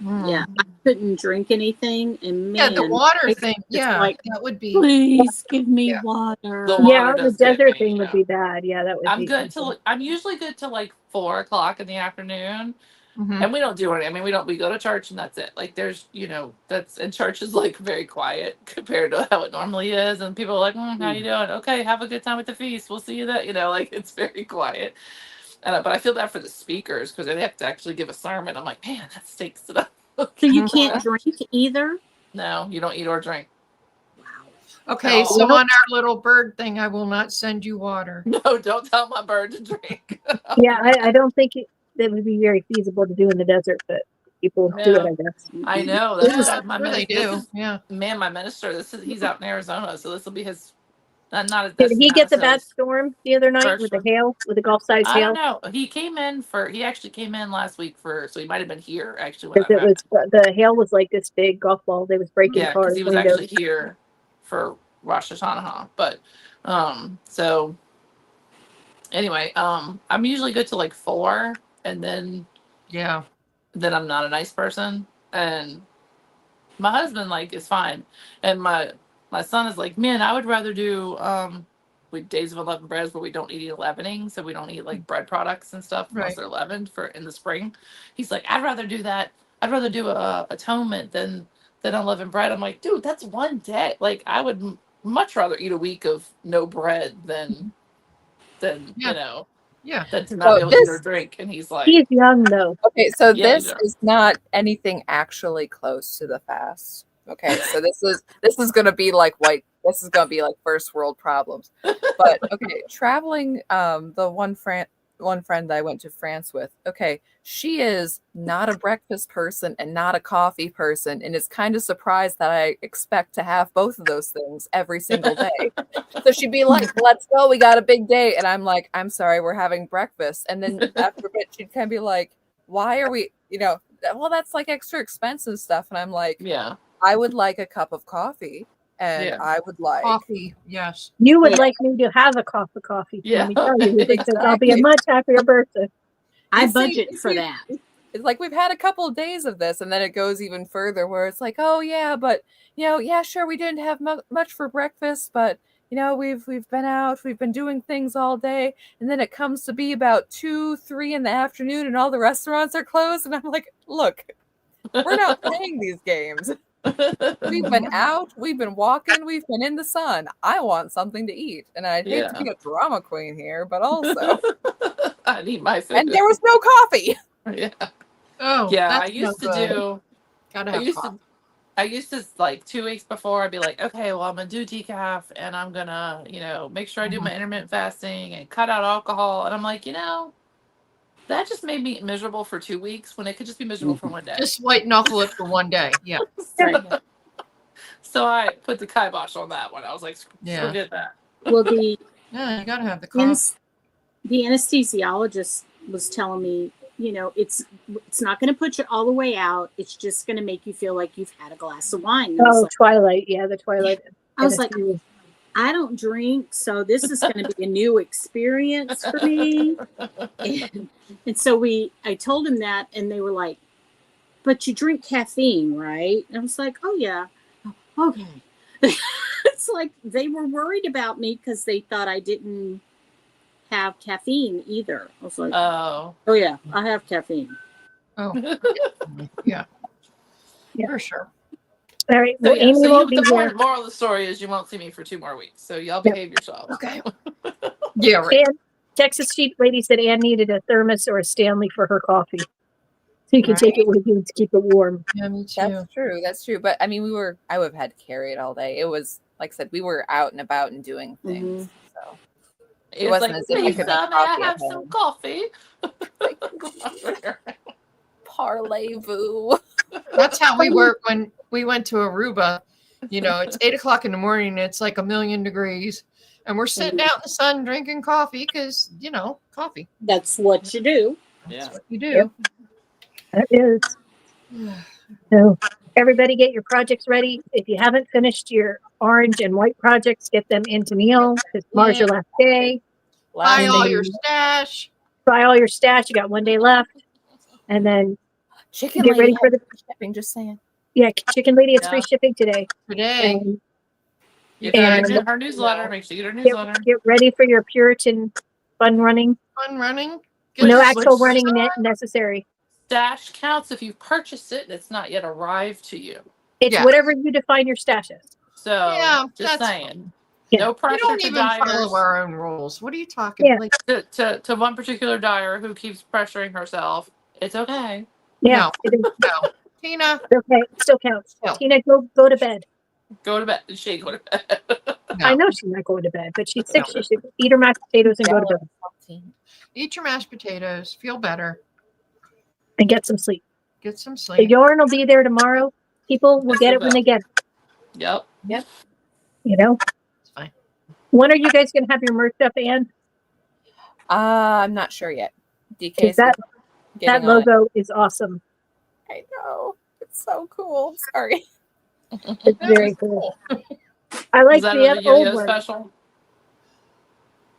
Yeah, I couldn't drink anything, and man, Yeah, the water thing. it's Yeah, like, that would be. please give me water. The Yeah, water the does get desert me, thing would yeah. be bad. Yeah, that would I'm be. good till I'm usually good till like 4 o'clock in the afternoon. Mhm. And we don't do anything. I mean, we go to church and that's it. Like there's, and church is like very quiet compared to how it normally is. And people are like, how you doing? Okay, have a good time at the feast. We'll see you there. Like it's very quiet. But I feel bad for the speakers because they have to actually give a sermon. I'm like, man, that stinks it up. So you can't drink either? No, you don't eat or drink. Okay, so on our little bird thing, I will not send you water. No, don't tell my bird to drink. Yeah, I don't think that would be very feasible to do in the desert, but people do it, I guess. I know. That's my Sure they minister. do. Yeah. Man, my minister. He's out in Arizona, so this will be his. Not Did he get the bad storm the other night with the hail, with the Gulf-sized I hail? don't know. He actually came in last week so he might have been here actually. Because it was the hail was like this big golf ball. They was breaking Yeah, cars. because he was windows. actually here for Rosh Hashanah. But so anyway, I'm usually good to like 4, and then I'm not a nice person, and my husband like is fine, and my son is like, man, I would rather do with days of unleavened breads where we don't eat leavening, so we don't eat like bread products and stuff unless they're leavened for in the spring. He's like, I'd rather do that. I'd rather do a atonement than than unleavened bread. I'm like, dude, that's one day. Like, I would much rather eat a week of no bread than Yeah. than to not be So able to eat or this drink. And he's like, He's young though. okay, so Yeah, this is not anything actually close to the fast. Okay, so this is gonna be like first world problems. But okay, traveling the one friend that I went to France with, okay, she is not a breakfast person and not a coffee person, and is kind of surprised that I expect to have both of those things every single day. So she'd be like, let's go, we got a big day. And I'm like, I'm sorry, we're having breakfast. And then after a bit, she'd kind of be like, why are we, well, that's like extra expensive stuff. And I'm like, yeah. I would like a cup of coffee, and Yeah. I would like Coffee, yes. You would like me to have a cup of coffee. Yeah, Let me tell you, because I'll be a exactly. much happier person. I You see- budget you for see- that. It's like we've had a couple of days of this, and then it goes even further where it's like, oh yeah, but yeah, sure, we didn't have much for breakfast, but we've been out, we've been doing things all day, and then it comes to be about 2-3 in the afternoon, and all the restaurants are closed, and I'm like, look, we're not playing these games. We've been out, we've been walking, we've been in the sun. I want something to eat, and I'd hate to Yeah. be a drama queen here, but also, I need my food. and there was no coffee. Yeah. Oh, Yeah, that's I used no to good. do. Gotta I have used coffee. to. I used to like 2 weeks before. I'd be like, okay, well, I'm gonna do decaf, and I'm gonna, make sure I do my intermittent fasting and cut out alcohol. And I'm like, that just made me miserable for 2 weeks when it could just be miserable for one day. Just white knuckle it for one day. Yeah. So I put the kibosh on that one. I was like, Yeah. forget that. Well, the Yeah, you gotta have the coffee. the anesthesiologist was telling me, it's not going to put you all the way out. It's just going to make you feel like you've had a glass of wine. And I was Oh, like, Twilight. Yeah, the Twilight. I was like, I don't drink, so this is going to be a new experience for me. And so I told him that, and they were like, but you drink caffeine, right? And I was like, oh yeah. Okay. It's like they were worried about me because they thought I didn't have caffeine either. I was like, Oh. oh yeah, I have caffeine. Oh, yeah. Yeah. For sure. All right. So Well, yeah, Amy so won't be the here. moral of the story is you won't see me for 2 more weeks. So y'all behave yourselves. Okay. Yeah, right. And Texas Sheep Lady said Ann needed a thermos or a Stanley for her coffee, so you can take it with you to keep it warm. Yeah, me too. That's true. That's true. But I mean, I would have had to carry it all day. It was, like I said, we were out and about and doing things. So It wasn't like, as if I please, could make may I coffee at have some home. coffee? Parlez-vous. That's how we were when we went to Aruba. It's 8:00 in the morning. And it's like 1,000,000 degrees, and we're sitting out in the sun drinking coffee because coffee. That's what you do. Yeah. That's what you do. Yep. That is. So everybody get your projects ready. If you haven't finished your orange and white projects, get them into Neil because tomorrow's your last day. Buy And all then your stash. Buy all your stash. You got 1 day left. And then Chicken get lady ready for had the free shipping. Just saying. yeah, Chicken Lady has Yeah. free shipping today. Today. And You got And- her newsletter. Make sure you get her newsletter. get ready for your Puritan fun running. Fun running. No Which- actual which- running necessary. Stash counts if you've purchased it and it's not yet arrived to you. It's Yeah. whatever you define your stash as. So Yeah, just that's saying. Yeah. No We pressure don't to even follow dyers. our own rules. What are you talking? Yeah. Like, To one particular dyer who keeps pressuring herself. It's okay. Yeah, No. it is. no, Tina. Okay, it still counts. Still. Tina, go to bed. Go to bed. She ain't go to bed. No. I know she's not going to bed, but she's sick. She should eat her mashed potatoes and go to bed Eat your mashed potatoes. Feel better. and get some sleep. Get some The sleep. yarn will be there tomorrow. People will get it when they get it. Yep. You know. It's fine. When are you guys going to have your merch up, Ann? I'm not sure yet. DK's That getting on it. logo is awesome. I know. It's so cool. Sorry. It's very cool. I like Was that the another old yo-yo one. special?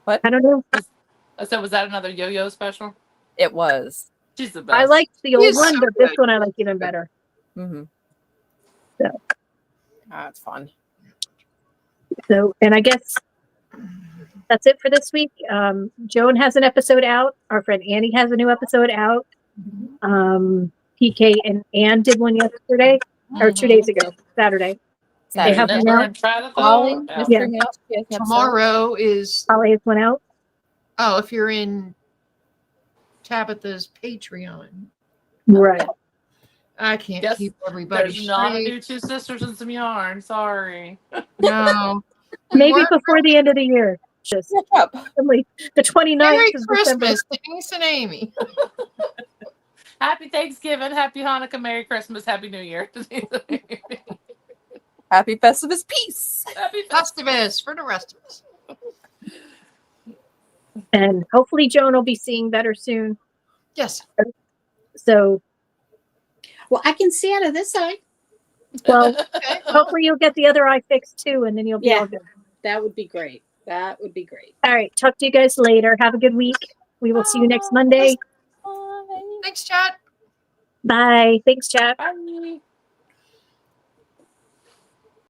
I don't know. I said, was that another yo-yo special? It was. She's the best. I liked the old He's one, so but this good. one I like even better. Mm-hmm. So. It's fun. So, and I guess that's it for this week. Joan has an episode out. Our friend Annie has a new episode out. PK and Ann did one yesterday. or 2 days ago, Saturday. They have Saturday. one out. And try to Holly, go. Yeah. Mystery Mouse. She has an episode. Tomorrow is Holly has one out. if you're in Tabitha's Patreon. Right. I can't Yes, keep everybody There's not a straight. new Two Sisters and some yarn. Sorry. No. Maybe We're- before the end of the year. Just only the 29th Merry of December. Christmas, Denise and Amy. Happy Thanksgiving, Happy Hanukkah, Merry Christmas, Happy New Year. Happy Festivus Peace. Happy Festivus for the rest of us. And hopefully Joan will be seeing better soon. Yes. So, Well, I can see out of this eye. well, Okay. hopefully you'll get the other eye fixed too, and then you'll be all good. That would be great. That would be great. All right. Talk to you guys later. Have a good week. We will see you next Monday. Thanks, chat. Bye. Thanks, chat. Bye.